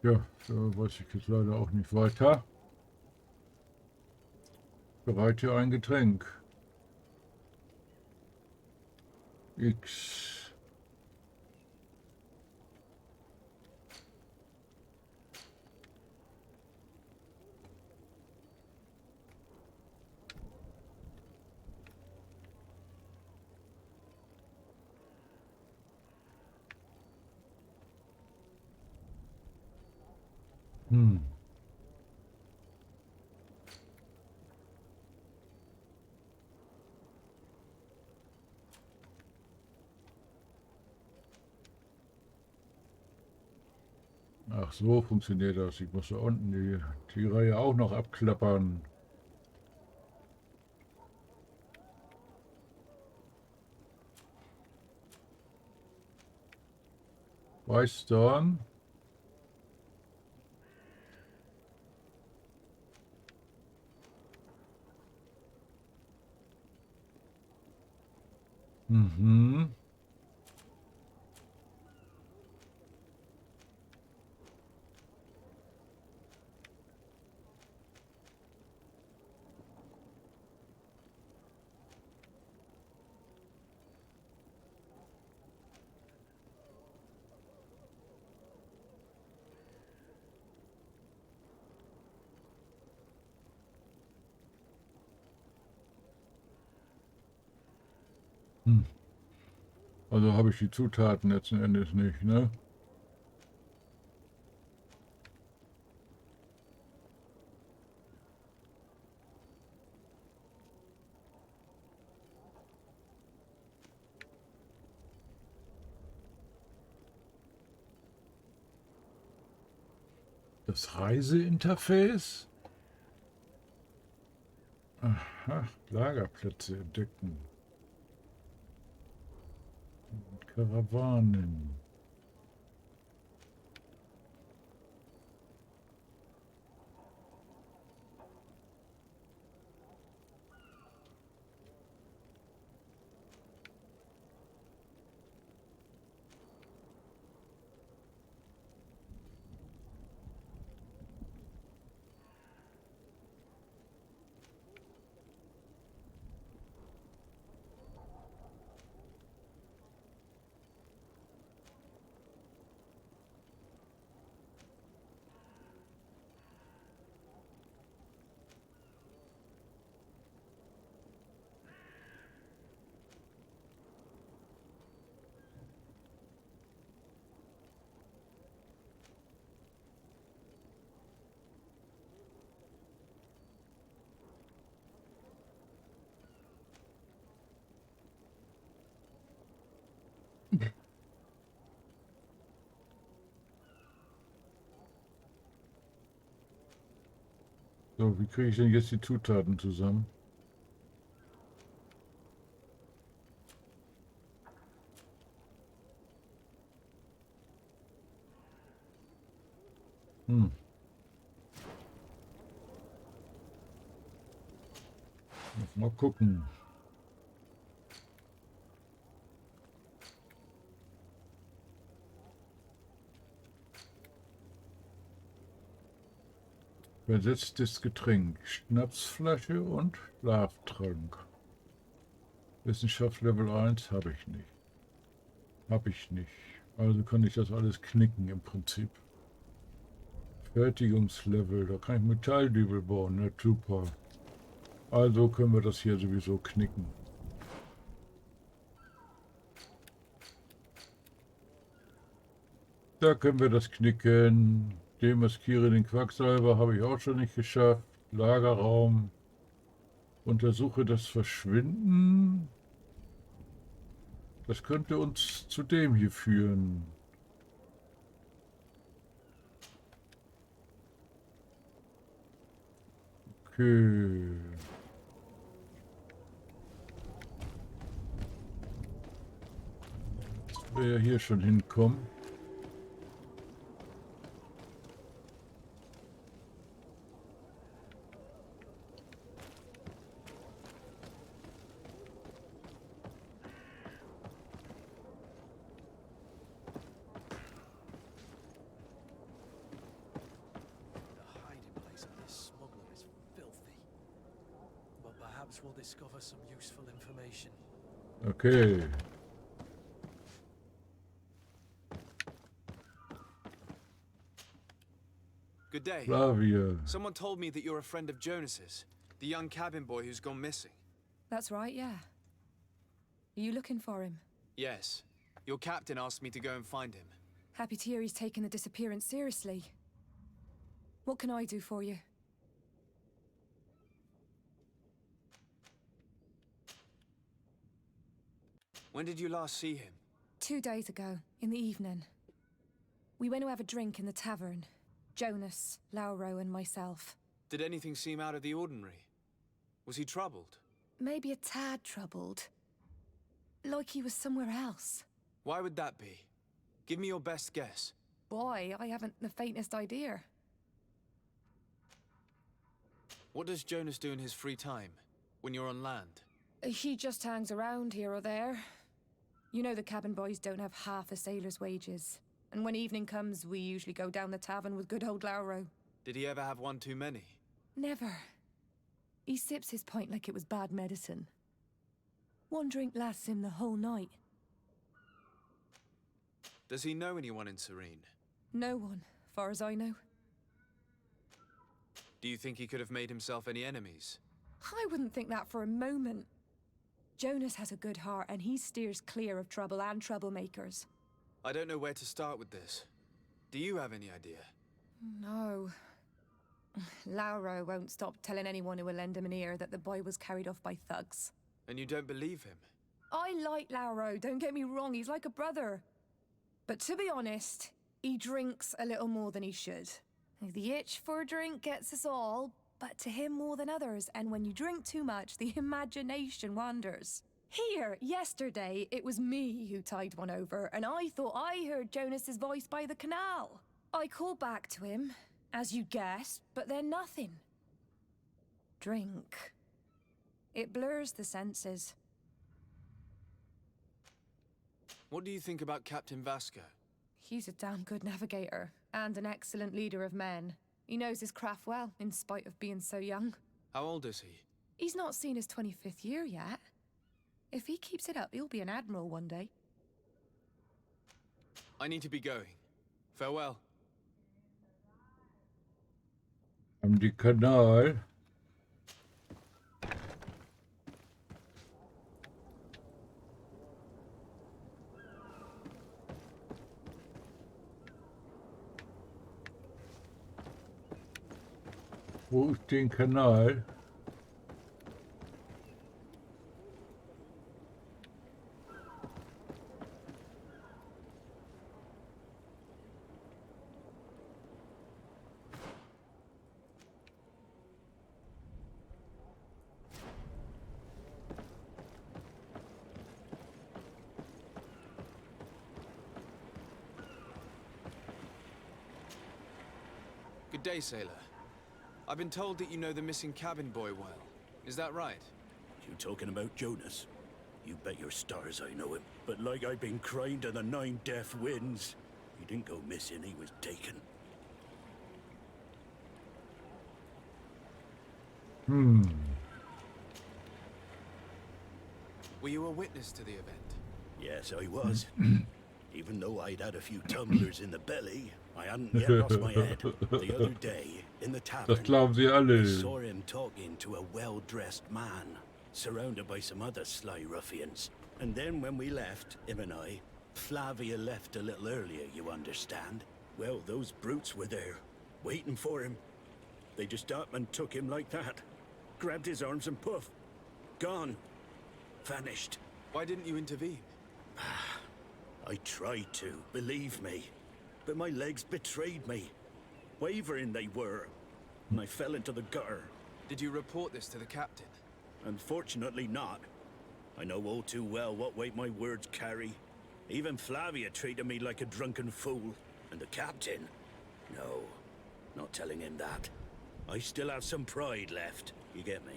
Ja, da weiß ich jetzt leider auch nicht weiter. Bereite ein Getränk. X. Ach so, funktioniert das. Ich muss da unten die Reihe auch noch abklappern. Weißdorn. Mhm. Also habe ich die Zutaten letzten Endes nicht, ne? Das Reiseinterface? Aha, Lagerplätze entdecken. Karawanen. So, wie kriege ich denn jetzt die Zutaten zusammen? Mal gucken. Übersetztes Getränk, Schnapsflasche und Schlaftrank. Wissenschaft Level 1 habe ich nicht. Also kann ich das alles knicken im Prinzip. Fertigungslevel, da kann ich Metalldübel bauen, ne? Super. Also können wir das hier sowieso knicken. Da können wir das knicken. Demaskiere den Quacksalber, habe ich auch schon nicht geschafft. Lagerraum. Untersuche das Verschwinden. Das könnte uns zu dem hier führen. Okay. Jetzt wir ja hier schon hinkommen. We'll discover some useful information. Okay. Good day. Flavia. Someone told me that you're a friend of Jonas's, the young cabin boy who's gone missing. That's right, yeah. Are you looking for him? Yes. Your captain asked me to go and find him. Happy to hear he's taken the disappearance seriously. What can I do for you? When did you last see him? 2 days ago, in the evening. We went to have a drink in the tavern. Jonas, Lauro, and myself. Did anything seem out of the ordinary? Was he troubled? Maybe a tad troubled. Like he was somewhere else. Why would that be? Give me your best guess. Why? I haven't the faintest idea. What does Jonas do in his free time, when you're on land? He just hangs around here or there. You know the cabin boys don't have half a sailor's wages. And when evening comes, we usually go down the tavern with good old Lauro. Did he ever have one too many? Never. He sips his pint like it was bad medicine. One drink lasts him the whole night. Does he know anyone in Serene? No one, far as I know. Do you think he could have made himself any enemies? I wouldn't think that for a moment. Jonas has a good heart and he steers clear of trouble and troublemakers. I don't know where to start with this. Do you have any idea? No. Lauro won't stop telling anyone who will lend him an ear that the boy was carried off by thugs. And you don't believe him? I like Lauro, don't get me wrong, he's like a brother. But to be honest, he drinks a little more than he should. The itch for a drink gets us all, but to him more than others, and when you drink too much, the imagination wanders. Here, yesterday, it was me who tied one over, and I thought I heard Jonas's voice by the canal. I called back to him, as you guessed, but then nothing. Drink. It blurs the senses. What do you think about Captain Vasco? He's a damn good navigator, and an excellent leader of men. He knows his craft well, in spite of being so young. How old is he? He's not seen his 25th year yet. If he keeps it up, he'll be an admiral one day. I need to be going. Farewell. Am die Kanal. Wo ist den Kanal? Good day, sailor. I've been told that you know the missing cabin boy well. Is that right? You talking about Jonas? You bet your stars I know him. But like I've been crying to the 9 deaf winds, he didn't go missing, he was taken. Were you a witness to the event? Yes, I was. Even though I'd had a few tumblers in the belly, I hadn't yet lost my head. The other day, in the tavern, Das glauben sie I alle. saw him talking to a well-dressed man, surrounded by some other sly ruffians. And then when we left, him and I, Flavia left a little earlier, you understand. Well, those brutes were there, waiting for him. They just up and took him like that. Grabbed his arms and poof. Gone. Vanished. Why didn't you intervene? I tried to, believe me. But my legs betrayed me. Wavering they were. And I fell into the gutter. Did you report this to the captain? Unfortunately not. I know all too well what weight my words carry. Even Flavia treated me like a drunken fool. And the captain? No, not telling him that. I still have some pride left. You get me?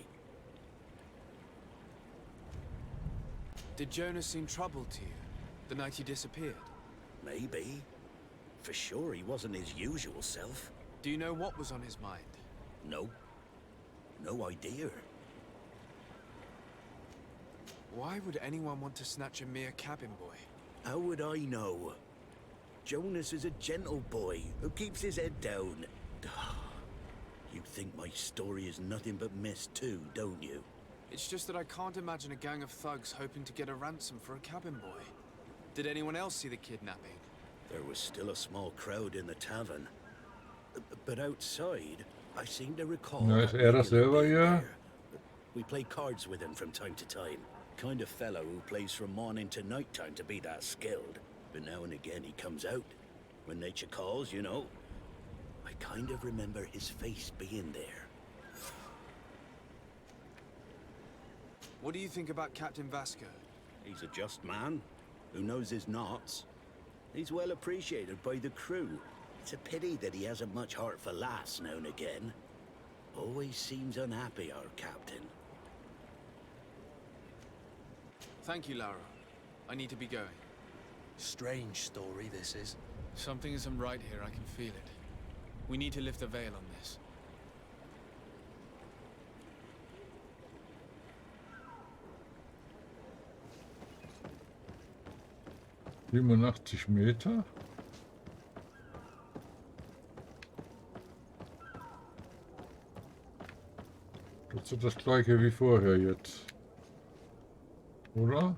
Did Jonas seem troubled to you the night he disappeared? Maybe. For sure he wasn't his usual self. Do you know what was on his mind? No. No idea. Why would anyone want to snatch a mere cabin boy? How would I know? Jonas is a gentle boy who keeps his head down. You think my story is nothing but mist too, don't you? It's just that I can't imagine a gang of thugs hoping to get a ransom for a cabin boy. Did anyone else see the kidnapping? There was still a small crowd in the tavern. But outside, I seem to recall... Na, ist er das selber hier? We play cards with him from time to time. Kind of fellow who plays from morning to night time to be that skilled. But now and again he comes out. When nature calls, you know. I kind of remember his face being there. What do you think about Captain Vasco? He's a just man who knows his knots. He's well appreciated by the crew. It's a pity that he hasn't much heart for laughs now and again. Always seems unhappy, our captain. Thank you, Lara. I need to be going. Strange story, this is. Something isn't right here, I can feel it. We need to lift the veil on this. 87 Meter. Das ist das gleiche wie vorher jetzt. Oder?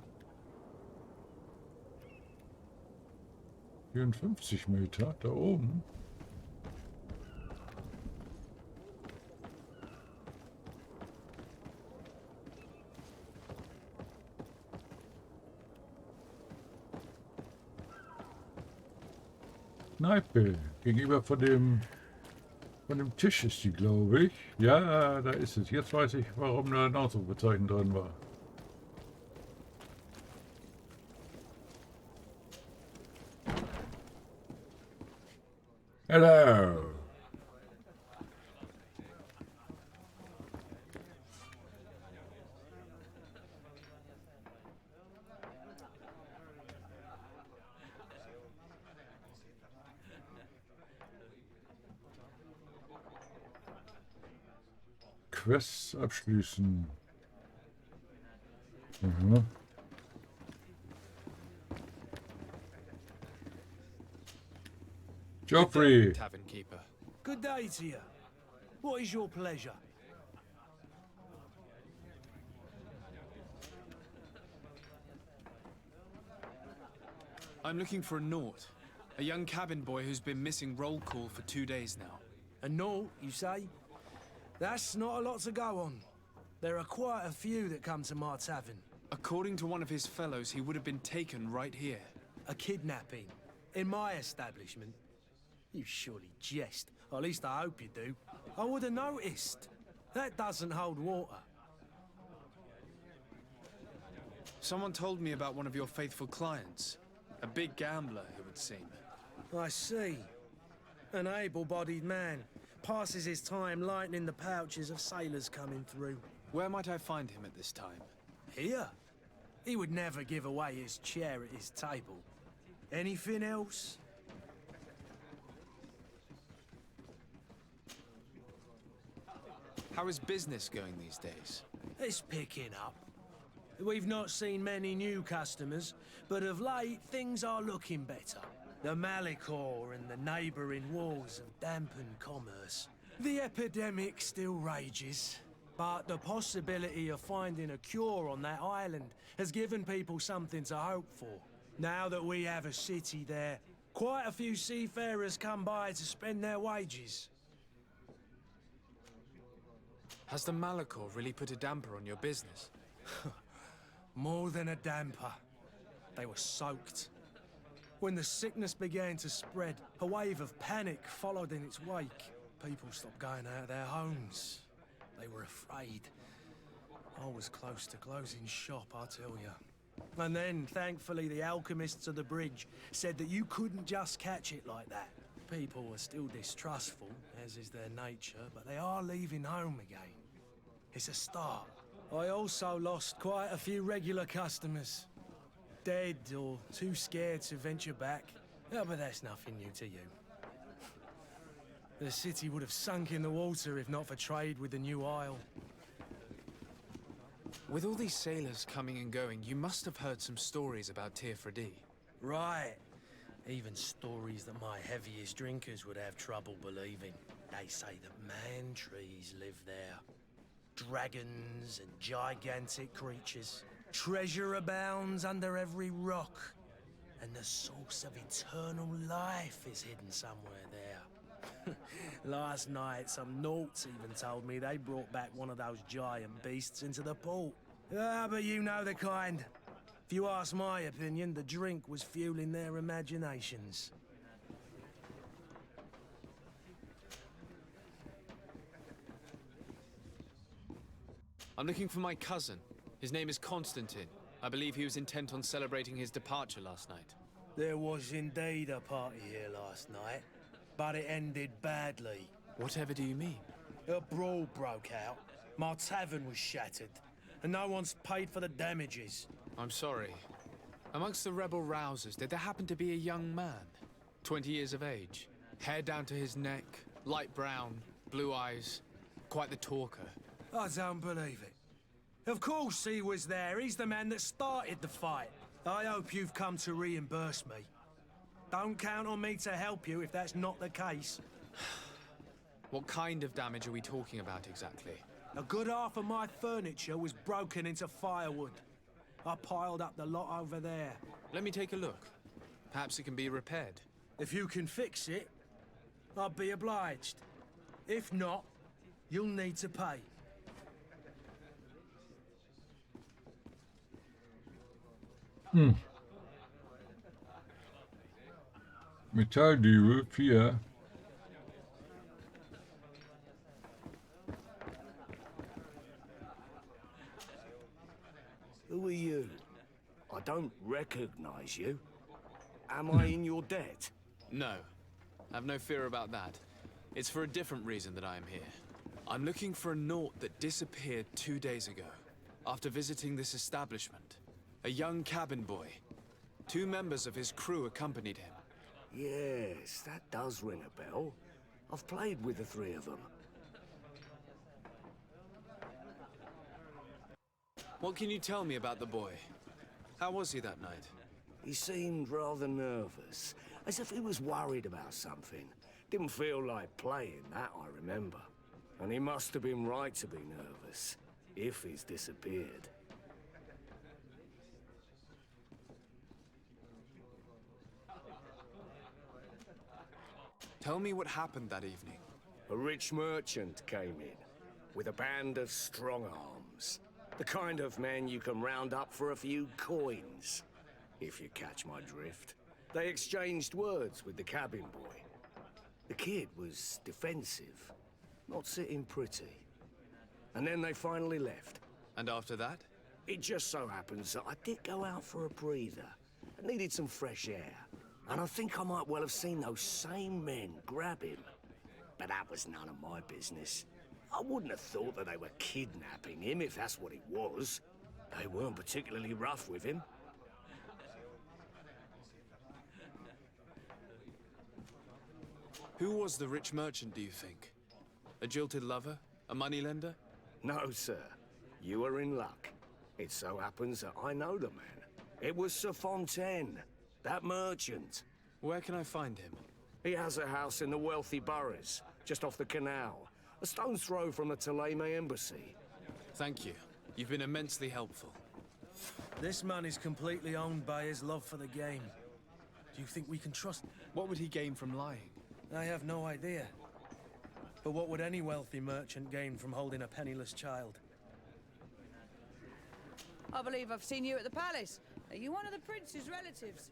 54 Meter, da oben. Kneipe. Gegenüber von dem Tisch ist die, glaube ich. Ja, da ist es. Jetzt weiß ich, warum da ein Ausrufezeichen drin war. Hello. Quests abschließen. Mhm. Joffrey. Tavern keeper. Good day to you. What is your pleasure? I'm looking for a Naut. A young cabin boy who's been missing roll call for 2 days now. A Naut, you say? That's not a lot to go on. There are quite a few that come to my tavern. According to one of his fellows, he would have been taken right here. A kidnapping? In my establishment? You surely jest. Or at least I hope you do. I would have noticed. That doesn't hold water. Someone told me about one of your faithful clients. A big gambler, it would seem. I see. An able-bodied man. Passes his time lightening the pouches of sailors coming through. Where might I find him at this time? Here? He would never give away his chair at his table. Anything else? How is business going these days? It's picking up. We've not seen many new customers, but of late things are looking better. The Malicor and the neighbouring wars have dampened commerce. The epidemic still rages, but the possibility of finding a cure on that island has given people something to hope for. Now that we have a city there, quite a few seafarers come by to spend their wages. Has the Malicor really put a damper on your business? More than a damper. They were soaked. When the sickness began to spread, a wave of panic followed in its wake. People stopped going out of their homes. They were afraid. I was close to closing shop, I tell you. And then, thankfully, the alchemists of the bridge said that you couldn't just catch it like that. People were still distrustful, as is their nature, but they are leaving home again. It's a start. I also lost quite a few regular customers. Dead or too scared to venture back. Oh, but that's nothing new to you. The city would have sunk in the water if not for trade with the new isle. With all these sailors coming and going, you must have heard some stories about Tirfredi. Right. Even stories that my heaviest drinkers would have trouble believing. They say that man trees live there. Dragons and gigantic creatures. Treasure abounds under every rock. And the source of eternal life is hidden somewhere there. Last night, some Nauts even told me they brought back one of those giant beasts into the port. Ah, but you know the kind. If you ask my opinion, the drink was fueling their imaginations. I'm looking for my cousin. His name is Constantine. I believe he was intent on celebrating his departure last night. There was indeed a party here last night, but it ended badly. Whatever do you mean? A brawl broke out. My tavern was shattered, and no one's paid for the damages. I'm sorry. Amongst the rebel rousers, did there happen to be a young man? 20 years of age, hair down to his neck, light brown, blue eyes, quite the talker. I don't believe it. Of course he was there. He's the man that started the fight. I hope you've come to reimburse me. Don't count on me to help you if that's not the case. What kind of damage are we talking about exactly? A good half of my furniture was broken into firewood. I piled up the lot over there. Let me take a look. Perhaps it can be repaired. If you can fix it, I'd be obliged. If not, you'll need to pay. Metalldiebe 4. Who are you? I don't recognize you. Am I in your debt? No. Have no fear about that. It's for a different reason that I am here. I'm looking for a Naut that disappeared 2 days ago, after visiting this establishment. A young cabin boy. 2 members of his crew accompanied him. Yes, that does ring a bell. I've played with the 3 of them. What can you tell me about the boy? How was he that night? He seemed rather nervous, as if he was worried about something. Didn't feel like playing, that I remember. And he must have been right to be nervous, if he's disappeared. Tell me what happened that evening. A rich merchant came in, with a band of strong arms. The kind of men you can round up for a few coins, if you catch my drift. They exchanged words with the cabin boy. The kid was defensive, not sitting pretty. And then they finally left. And after that? It just so happens that I did go out for a breather. I needed some fresh air. And I think I might well have seen those same men grab him. But that was none of my business. I wouldn't have thought that they were kidnapping him, if that's what it was. They weren't particularly rough with him. Who was the rich merchant, do you think? A jilted lover? A moneylender? No, sir. You are in luck. It so happens that I know the man. It was Sir Fontaine, that merchant. Where can I find him? He has a house in the wealthy boroughs, just off the canal. A stone's throw from the Thélème embassy. Thank you. You've been immensely helpful. This man is completely owned by his love for the game. Do you think we can trust him? What would he gain from lying? I have no idea. But what would any wealthy merchant gain from holding a penniless child? I believe I've seen you at the palace. Are you one of the prince's relatives?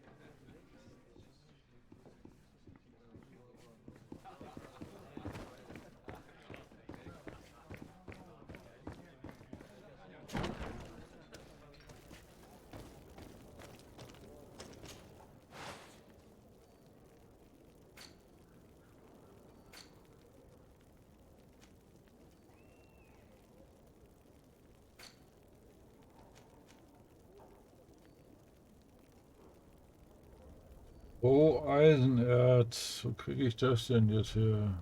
Oh, Eisenerz. Wo kriege ich das denn jetzt her?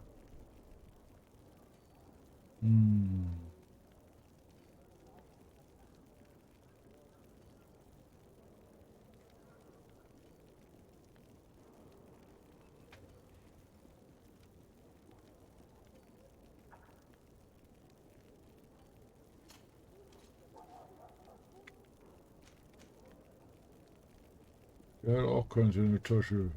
Der hat auch keins in der Tasche.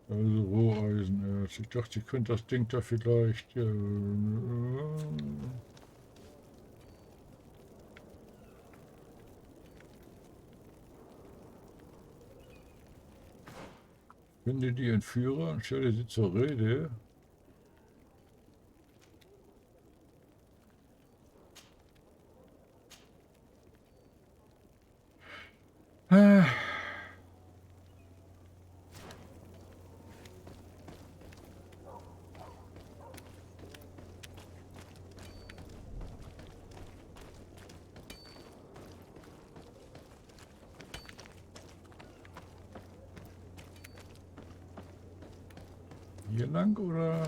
Also Roheisenerz. Ich dachte, ich könnte das Ding da vielleicht... Finde die Entführer und stelle sie zur Rede. Hier lang oder?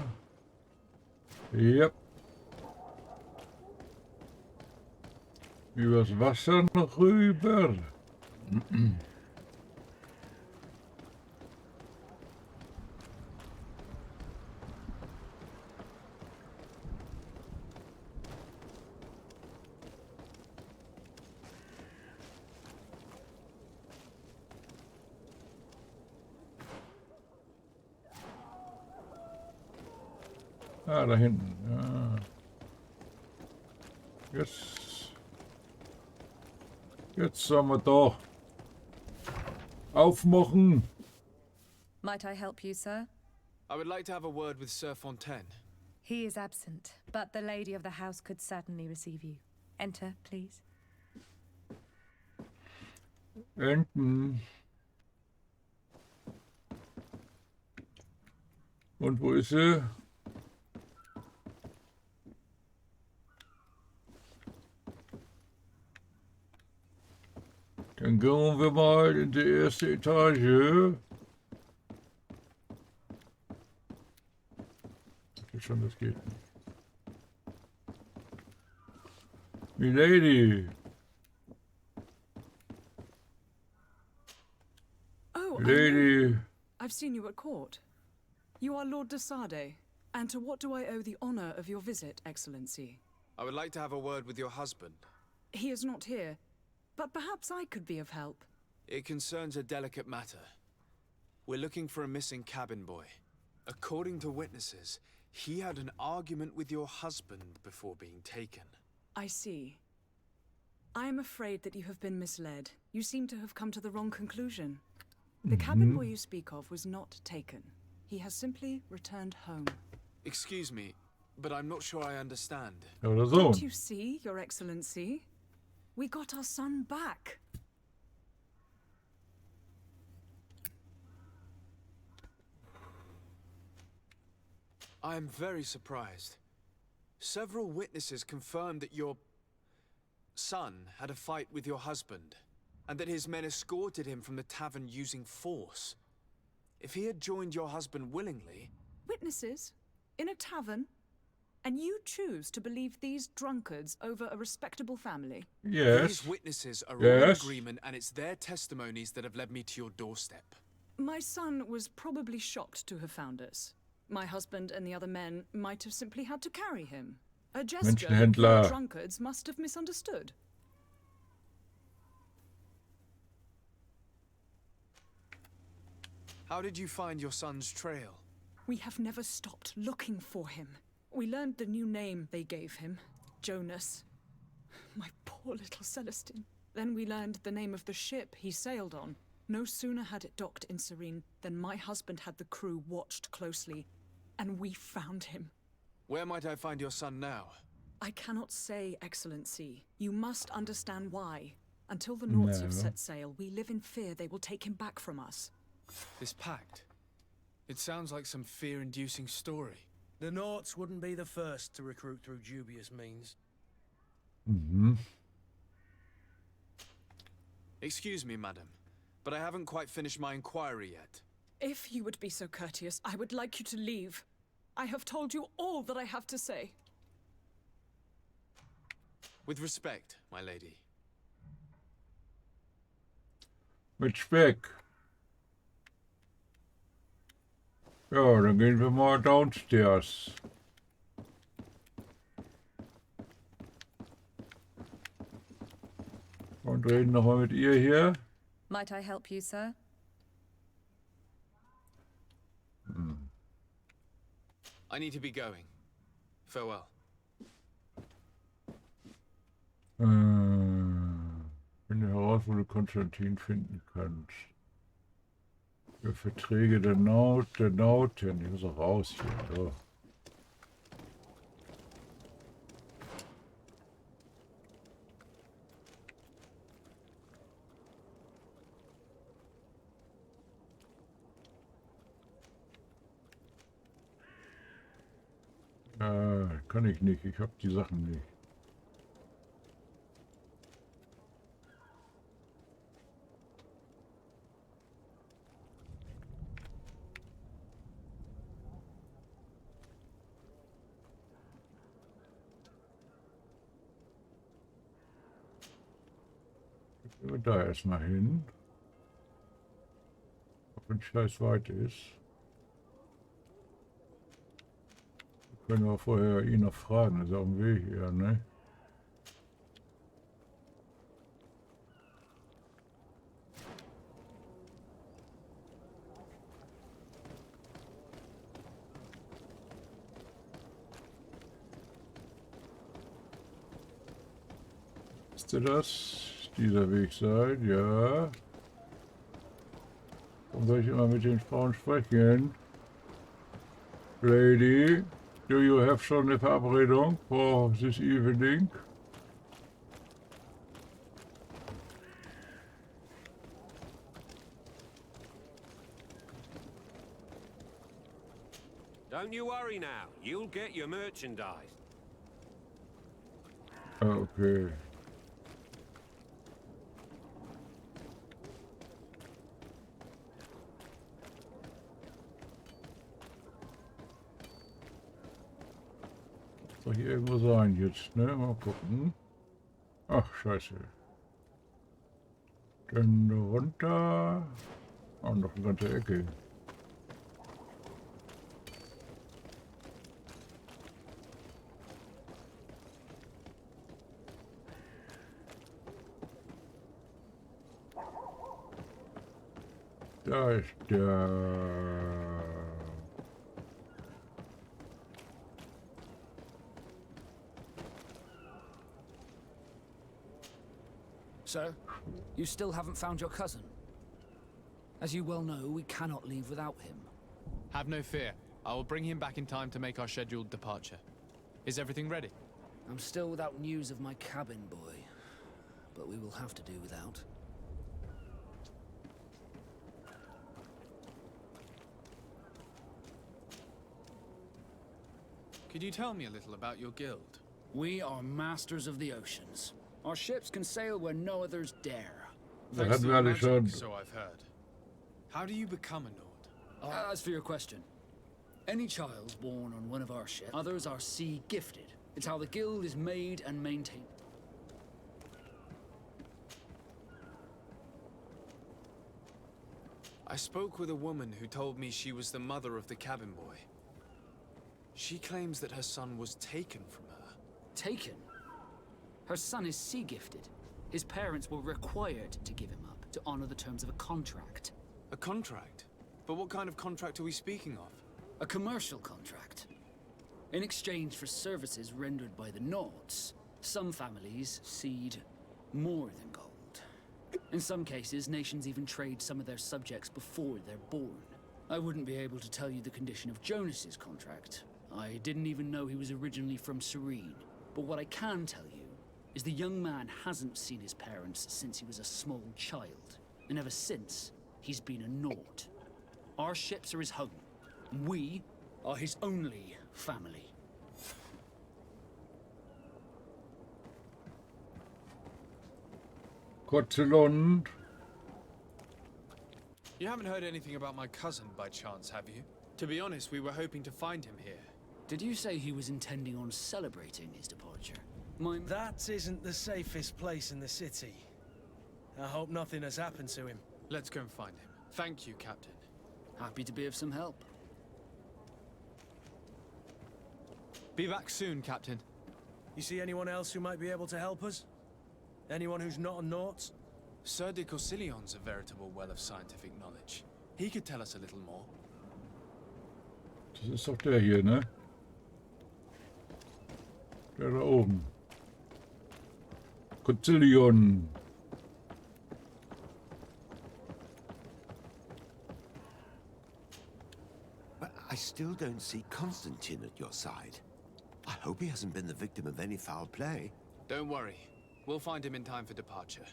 Ja. Übers Wasser noch rüber. Ah, da hinten. Ja. Jetzt sollen wir doch aufmachen. Might I help you, sir? I would like to have a word with Sir Fontaine. He is absent, but the lady of the house could certainly receive you. Enter, please. Enten. Und wo ist sie? Dann gehen wir mal in die erste Etage. Okay, schon, das geht nicht. Milady. Oh, Lady. I've seen you at court. You are Lord de Sade. And to what do I owe the honor of your visit, Excellency? I would like to have a word with your husband. He is not here, but perhaps I could be of help. It concerns a delicate matter. We're looking for a missing cabin boy. According to witnesses, he had an argument with your husband before being taken. I see. I am afraid that you have been misled. You seem to have come to the wrong conclusion. The cabin boy you speak of was not taken. He has simply returned home. Excuse me, but I'm not sure I understand. Don't you see, Your Excellency? We got our son back. I am very surprised. Several witnesses confirmed that your son had a fight with your husband, and that his men escorted him from the tavern using force. If he had joined your husband willingly... Witnesses? In a tavern? And you choose to believe these drunkards over a respectable family? Yes. These witnesses are all in agreement, and it's their testimonies that have led me to your doorstep. My son was probably shocked to have found us. My husband and the other men might have simply had to carry him. A gesture that the drunkards must have misunderstood. How did you find your son's trail? We have never stopped looking for him. We learned the new name they gave him, Jonas. My poor little Celestine. Then we learned the name of the ship he sailed on. No sooner had it docked in Serene than my husband had the crew watched closely, and we found him. Where might I find your son now? I cannot say, Excellency. You must understand why. Until the Nords have set sail, we live in fear they will take him back from us. This pact? It sounds like some fear-inducing story. The Nords wouldn't be the first to recruit through dubious means. Excuse me, madam, but I haven't quite finished my inquiry yet. If you would be so courteous, I would like you to leave. I have told you all that I have to say. With respect, my lady. Mit Speck. Ja, dann gehen wir mal downstairs. Und reden nochmal mit ihr hier. Might I help you, sir? I need to be going. Farewell. Finde heraus, wo du Konstantin finden kannst. Für Verträge der Nauten. Ich muss auch raus hier. So. Kann ich nicht. Ich habe die Sachen nicht. Gehen wir da erstmal hin. Ob ein Scheiß weit ist. Können wir vorher ihn noch fragen, das ist auf dem Weg hier, ne? Müsste das dieser Weg sein? Ja. Warum soll ich immer mit den Frauen sprechen? Lady? Do you have schon eine Verabredung for this evening? Don't you worry now. You'll get your merchandise. Okay. Soll hier irgendwo sein jetzt, ne? Mal gucken. Ach, scheiße. Dann runter. Ah, noch eine ganze Ecke. Da ist der... Sir, you still haven't found your cousin. As you well know, we cannot leave without him. Have no fear. I will bring him back in time to make our scheduled departure. Is everything ready? I'm still without news of my cabin boy, but we will have to do without. Could you tell me a little about your guild? We are masters of the oceans. Our ships can sail where no others dare. Da hatten wir alle schon. So I've heard. How do you become a Nord? As for your question, any child born on one of our ships, others are sea gifted. It's how the guild is made and maintained. I spoke with a woman who told me she was the mother of the cabin boy. She claims that her son was taken from her. Taken? Her son is sea gifted. His parents were required to give him up to honor the terms of a contract. A contract? But what kind of contract are we speaking of? A commercial contract. In exchange for services rendered by the Nords, some families cede more than gold. In some cases, nations even trade some of their subjects before they're born. I wouldn't be able to tell you the condition of Jonas's contract. I didn't even know he was originally from Serene. But what I can tell you is the young man hasn't seen his parents since he was a small child. And ever since, he's been a Nord. Our ships are his home. We are his only family. Gotzelund. You haven't heard anything about my cousin by chance, have you? To be honest, we were hoping to find him here. Did you say he was intending on celebrating his departure? That isn't the safest place in the city. I hope nothing has happened to him. Let's go and find him. Thank you, Captain. Happy to be of some help. Be back soon, Captain. You see anyone else who might be able to help us? Anyone who's not a Nort? Sir de Corsillion's a veritable well of scientific knowledge. He could tell us a little more. Das ist doch der hier, ne? Der da oben. Corzillion. But I still don't see Constantine at your side. I hope he hasn't been the victim of any foul play. Don't worry. We'll find him in time for departure.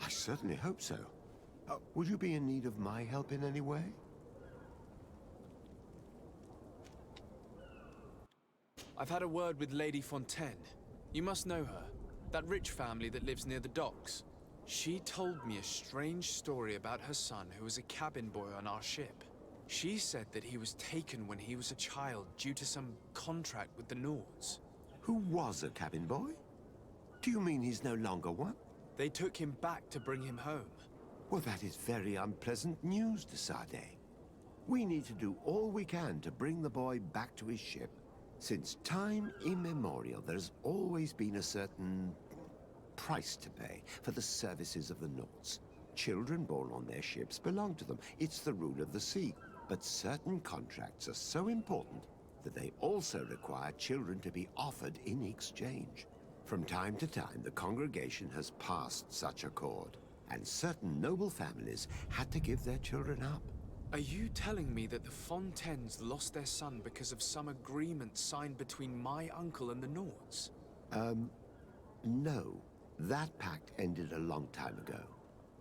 I certainly hope so. Would you be in need of my help in any way? I've had a word with Lady Fontaine. You must know her. That rich family that lives near the docks. She told me a strange story about her son who was a cabin boy on our ship. She said that he was taken when he was a child due to some contract with the Nords. Who was a cabin boy? Do you mean he's no longer one? They took him back to bring him home. Well, that is very unpleasant news, de Sade. We need to do all we can to bring the boy back to his ship. Since time immemorial, there's always been a certain price to pay for the services of the Nords. Children born on their ships belong to them. It's the rule of the sea. But certain contracts are so important that they also require children to be offered in exchange. From time to time, the congregation has passed such accord, and certain noble families had to give their children up. Are you telling me that the Fontaines lost their son because of some agreement signed between my uncle and the Nords? No. That pact ended a long time ago.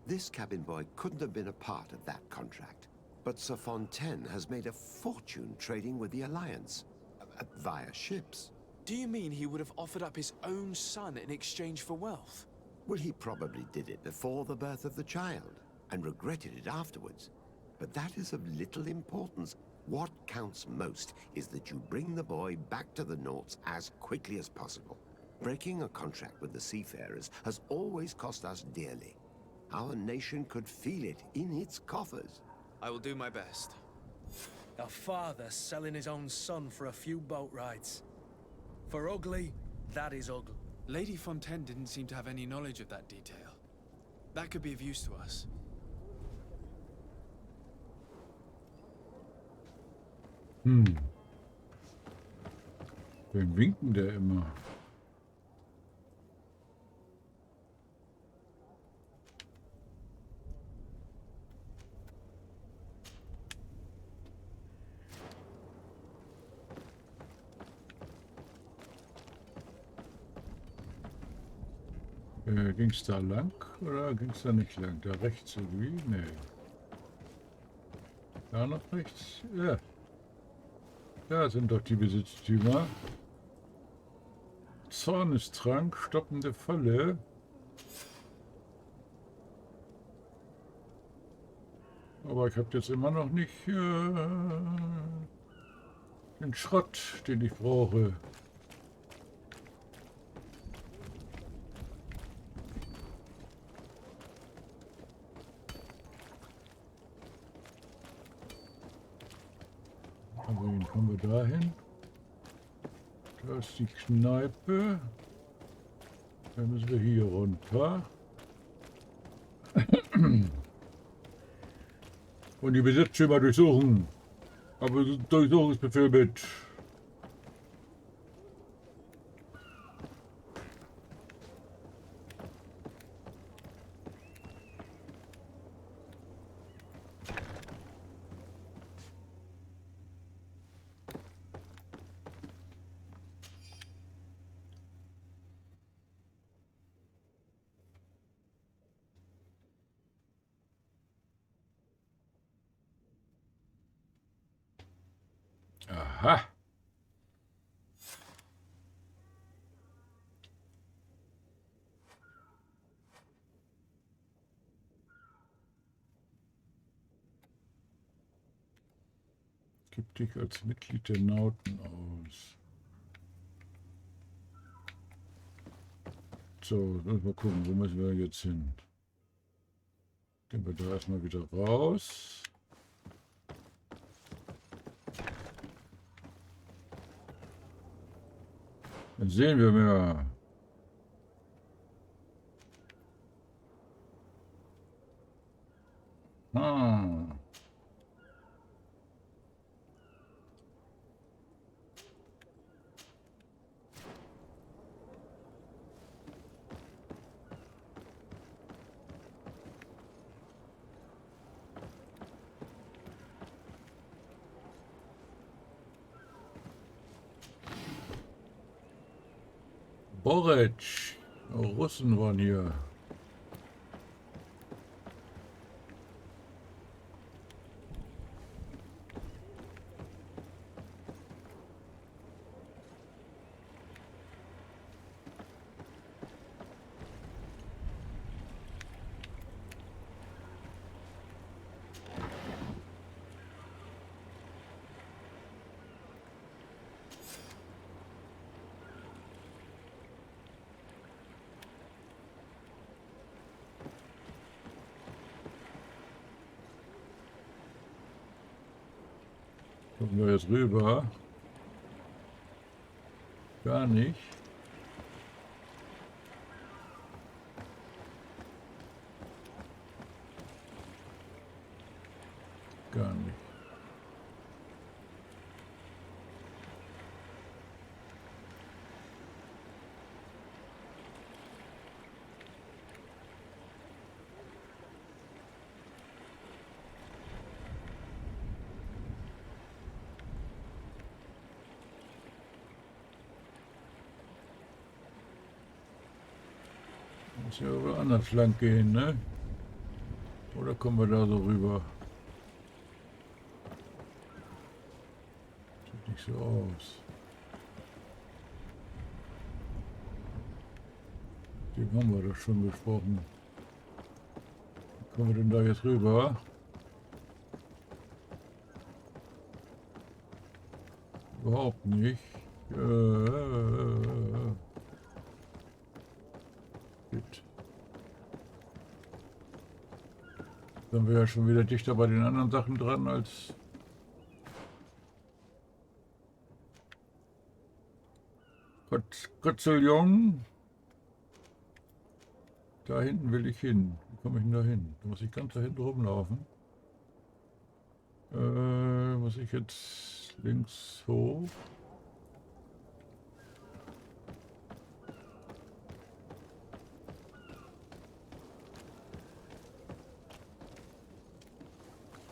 This cabin boy couldn't have been a part of that contract. But Sir Fontaine has made a fortune trading with the Alliance, via ships. Do you mean he would have offered up his own son in exchange for wealth? Well, he probably did it before the birth of the child, and regretted it afterwards. But that is of little importance. What counts most is that you bring the boy back to the Nords as quickly as possible. Breaking a contract with the seafarers has always cost us dearly. Our nation could feel it in its coffers. I will do my best. A father selling his own son for a few boat rides. For ugly, that is ugly. Lady Fontaine didn't seem to have any knowledge of that detail. That could be of use to us. Wem winken der immer? Ging es da lang oder ging es da nicht lang? Da rechts irgendwie? Nee. Da noch rechts? Ja. Da sind doch die Besitztümer. Zornestrank, stoppende Falle. Aber ich habe jetzt immer noch nicht den Schrott, den ich brauche. Also, wie kommen wir dahin? Da ist die Kneipe. Dann müssen wir hier runter. Und die Besitztümer durchsuchen. Aber Durchsuchungsbefehl mit. Aha. Gib dich als Mitglied der Nauten aus. So, lass mal gucken, wo müssen wir jetzt hin? Gehen wir da erstmal wieder raus. Dann sehen wir mehr. Ah. Boric. Russen waren hier. Gucken wir jetzt rüber. Gar nicht. Gar nicht. Muss ja über anders lang gehen, ne? Oder kommen wir da so rüber? Sieht nicht so aus. Den haben wir doch schon besprochen. Wie kommen wir denn da jetzt rüber? Überhaupt nicht. Dann wäre ja schon wieder dichter bei den anderen Sachen dran als Kotzeljong. Da hinten will ich hin. Wie komme ich denn da hin? Da muss ich ganz da hinten rumlaufen. Muss ich jetzt Links hoch.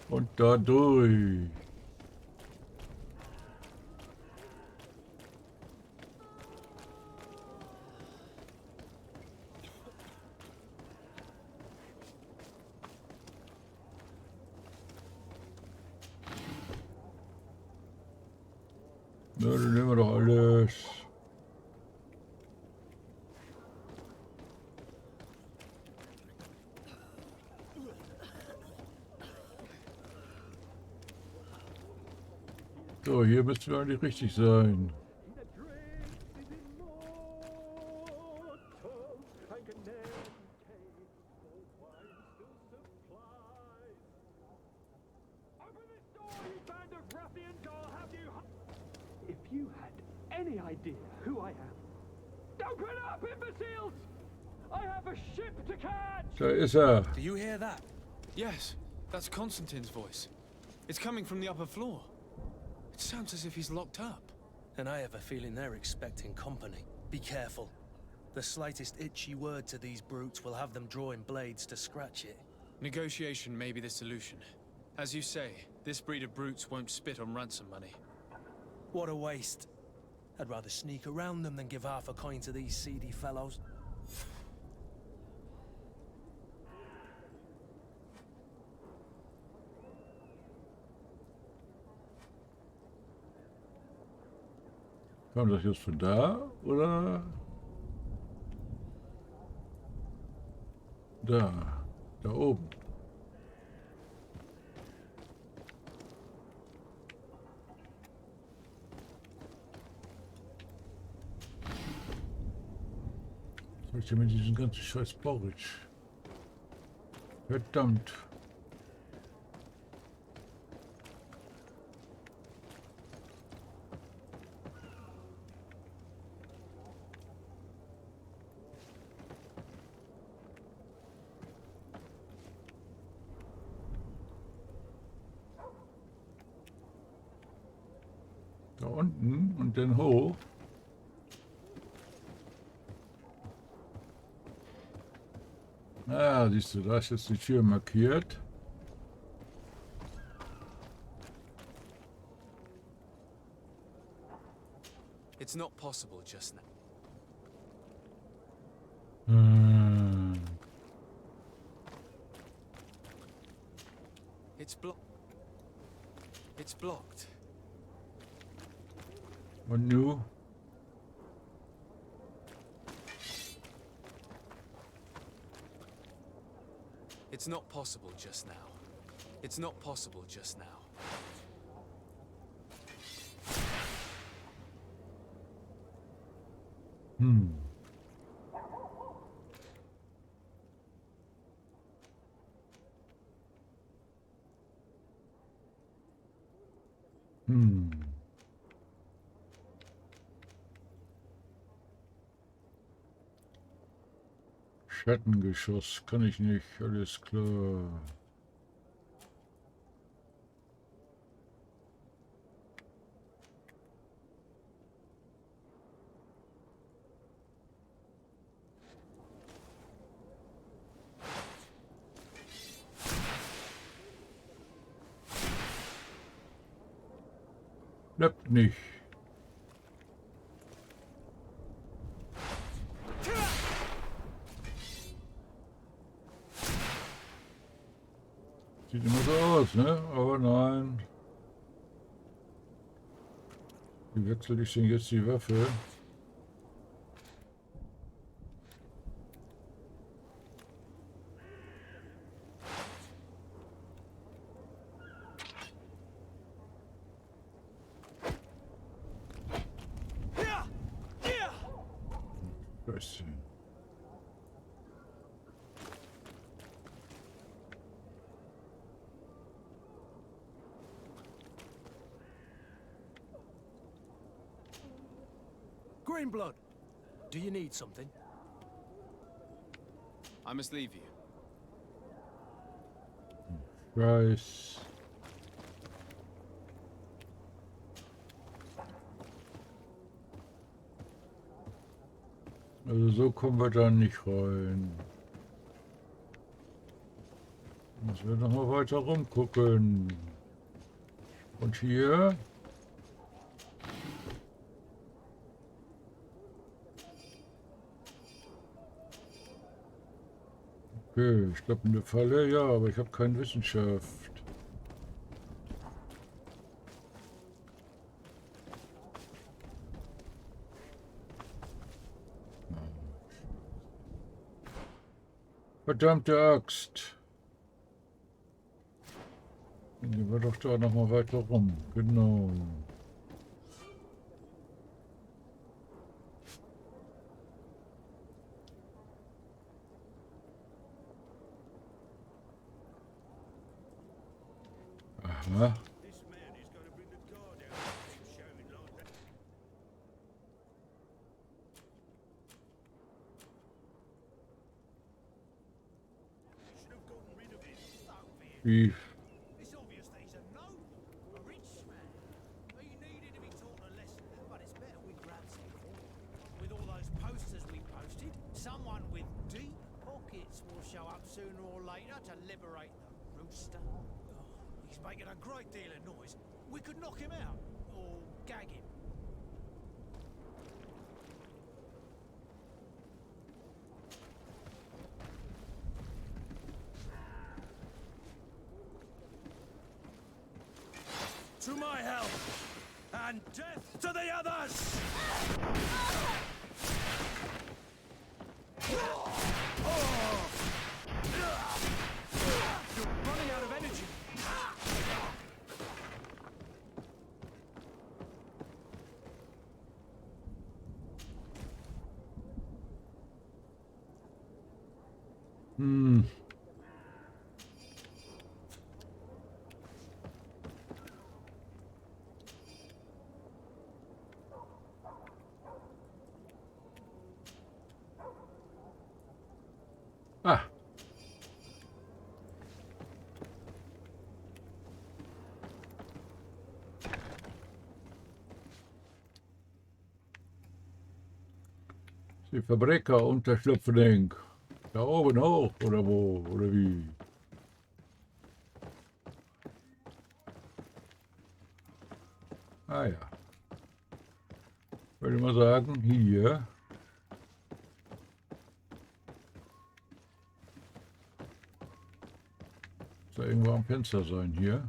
Und da durch. Na, dann nehmen wir doch alles. So, hier müssten wir eigentlich richtig sein. If you had any idea who I am. Open up, imbeciles! I have a ship to catch! Da ist er. Do you hear that? Yes, that's Constantine's voice. It's coming from the upper floor. It sounds as if he's locked up. And I have a feeling they're expecting company. Be careful. The slightest itchy word to these brutes will have them drawing blades to scratch it. Negotiation may be the solution. As you say, this breed of brutes won't spit on ransom money. What a waste. I'd rather sneak around them than give half a coin to these seedy fellows. Kam das jetzt von da oder da oben? Was soll ich denn mit diesem ganzen Scheiß Porridge? Verdammt. Da unten und dann hoch. Ah, siehst du, da ist jetzt die Tür markiert. It's not possible just now. It's blocked. Und nu? It's not possible just now. It's not possible just now. Schattengeschoss kann ich nicht, alles klar. Klappt nicht. Sieht immer so aus, ne? Aber nein. Wie wechsle ich denn jetzt die Waffe? Scheiße. Greenblood, do you need something? I must leave you. Weiß. Also so kommen wir da nicht rein. Müssen wir noch mal weiter rumgucken. Und hier? Okay, ich glaube eine Falle, ja, aber ich habe keine Wissenschaft. Verdammte Axt. Dann gehen wir doch da noch mal weiter rum. Genau. Aha. Wie? It's obvious that he's a noble, a rich man. He needed to be taught a lesson, but it's better we grab something. With all those posters we posted, someone with deep pockets will show up sooner or later to liberate the rooster. Oh, he's making a great deal of noise. We could knock him out, or gag him. To my help, and death to the others! You're running out of energy. Ah. Die Fabriker Unterschlupfling. Da oben hoch oder wo oder wie? Ah ja. Würde ich mal sagen, hier. Muss da irgendwo am Fenster sein hier.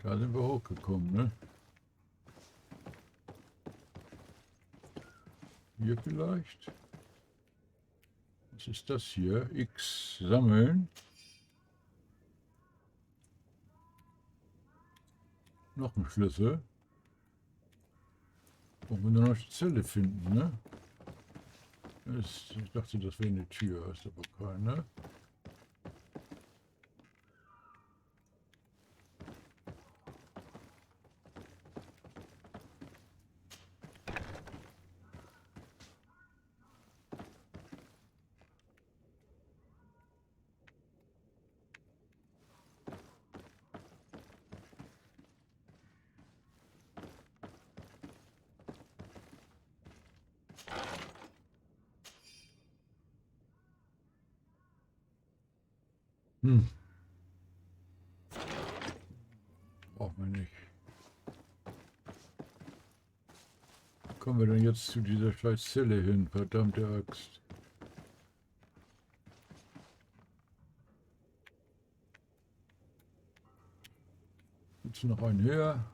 Da sind wir hochgekommen, ne? Hier vielleicht? Was ist das hier? X sammeln. Noch ein Schlüssel. Wollen wir nur noch eine Zelle finden, ne? Ich dachte, das wäre eine Tür, ist aber keine. Brauchen wir nicht. Kommen wir denn jetzt zu dieser scheiß Zelle hin? Verdammte Axt. Gibt's noch einen höher?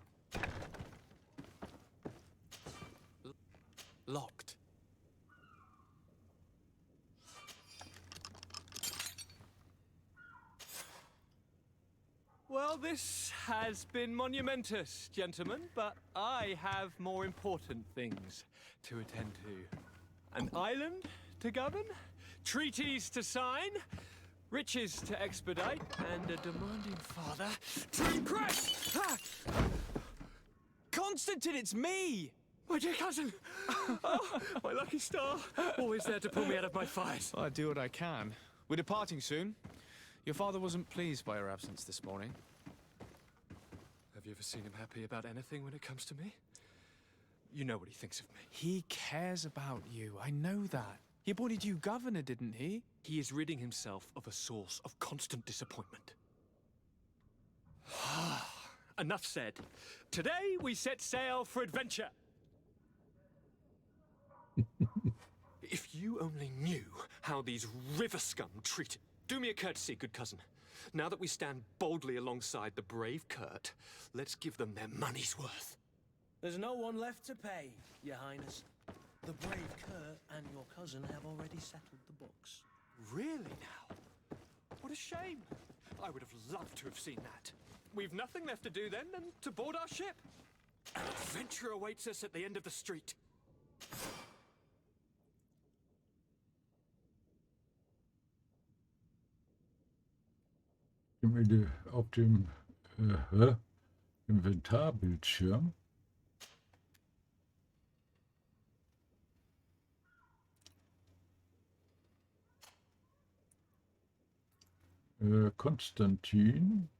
Locked. Well, this has been monumentous, gentlemen, but I have more important things to attend to. An island to govern, treaties to sign, riches to expedite, and a demanding father to impress! Ha! Constantine, it's me! My dear cousin! Oh, my lucky star! Always there to pull me out of my fight. Well, I do what I can. We're departing soon. Your father wasn't pleased by your absence this morning. Have you ever seen him happy about anything when it comes to me? You know what he thinks of me. He cares about you. I know that. He appointed you governor, didn't he? He is ridding himself of a source of constant disappointment. Enough said. Today we set sail for adventure. If you only knew how these river scum treated. Do me a courtesy, good cousin. Now that we stand boldly alongside the brave Kurt, let's give them their money's worth. There's no one left to pay, Your Highness. The brave Kurt and your cousin have already settled the books. Really now? What a shame. I would have loved to have seen that. We've nothing left to do then than to board our ship. An adventure awaits us at the end of the street. Auf dem Inventarbildschirm. Konstantin.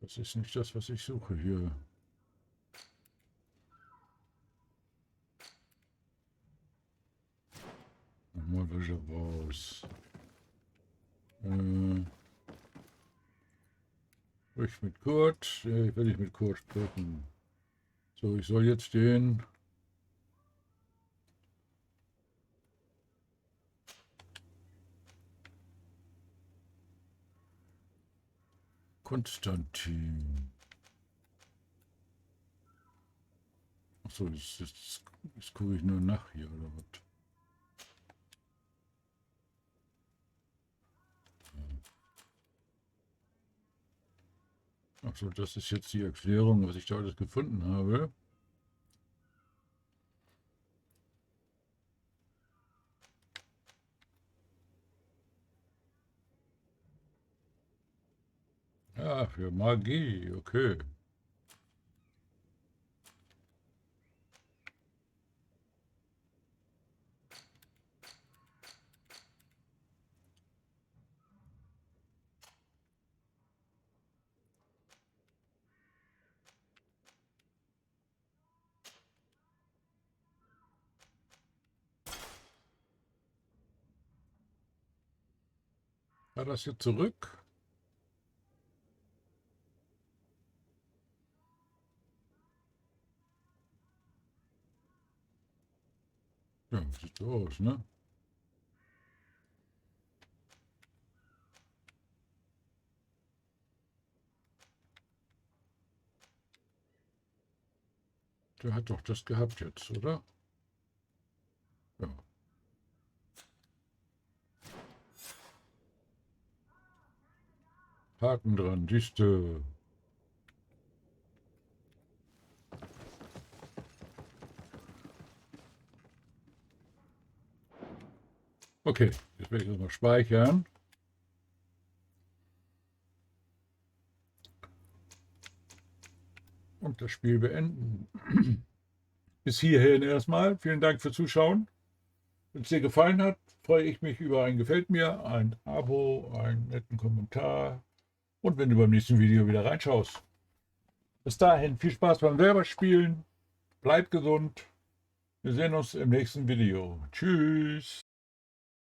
Das ist nicht das, was ich suche hier. Nochmal wieder raus. Ich mit Kurt. Ich will nicht mit Kurt sprechen. So, ich soll jetzt den... Konstantin. Achso, jetzt gucke ich nur nach hier, oder was? Achso, das ist jetzt die Erklärung, was ich da alles gefunden habe. Ja, für Magie, okay. War das hier zurück? Ja, sieht so aus, ne? Der hat doch das gehabt jetzt, oder? Ja. Haken dran, siehste. Okay, jetzt werde ich das mal speichern. Und das Spiel beenden. Bis hierhin erstmal. Vielen Dank fürs Zuschauen. Wenn es dir gefallen hat, freue ich mich über ein Gefällt mir, ein Abo, einen netten Kommentar und wenn du beim nächsten Video wieder reinschaust. Bis dahin viel Spaß beim selber spielen. Bleib gesund. Wir sehen uns im nächsten Video. Tschüss.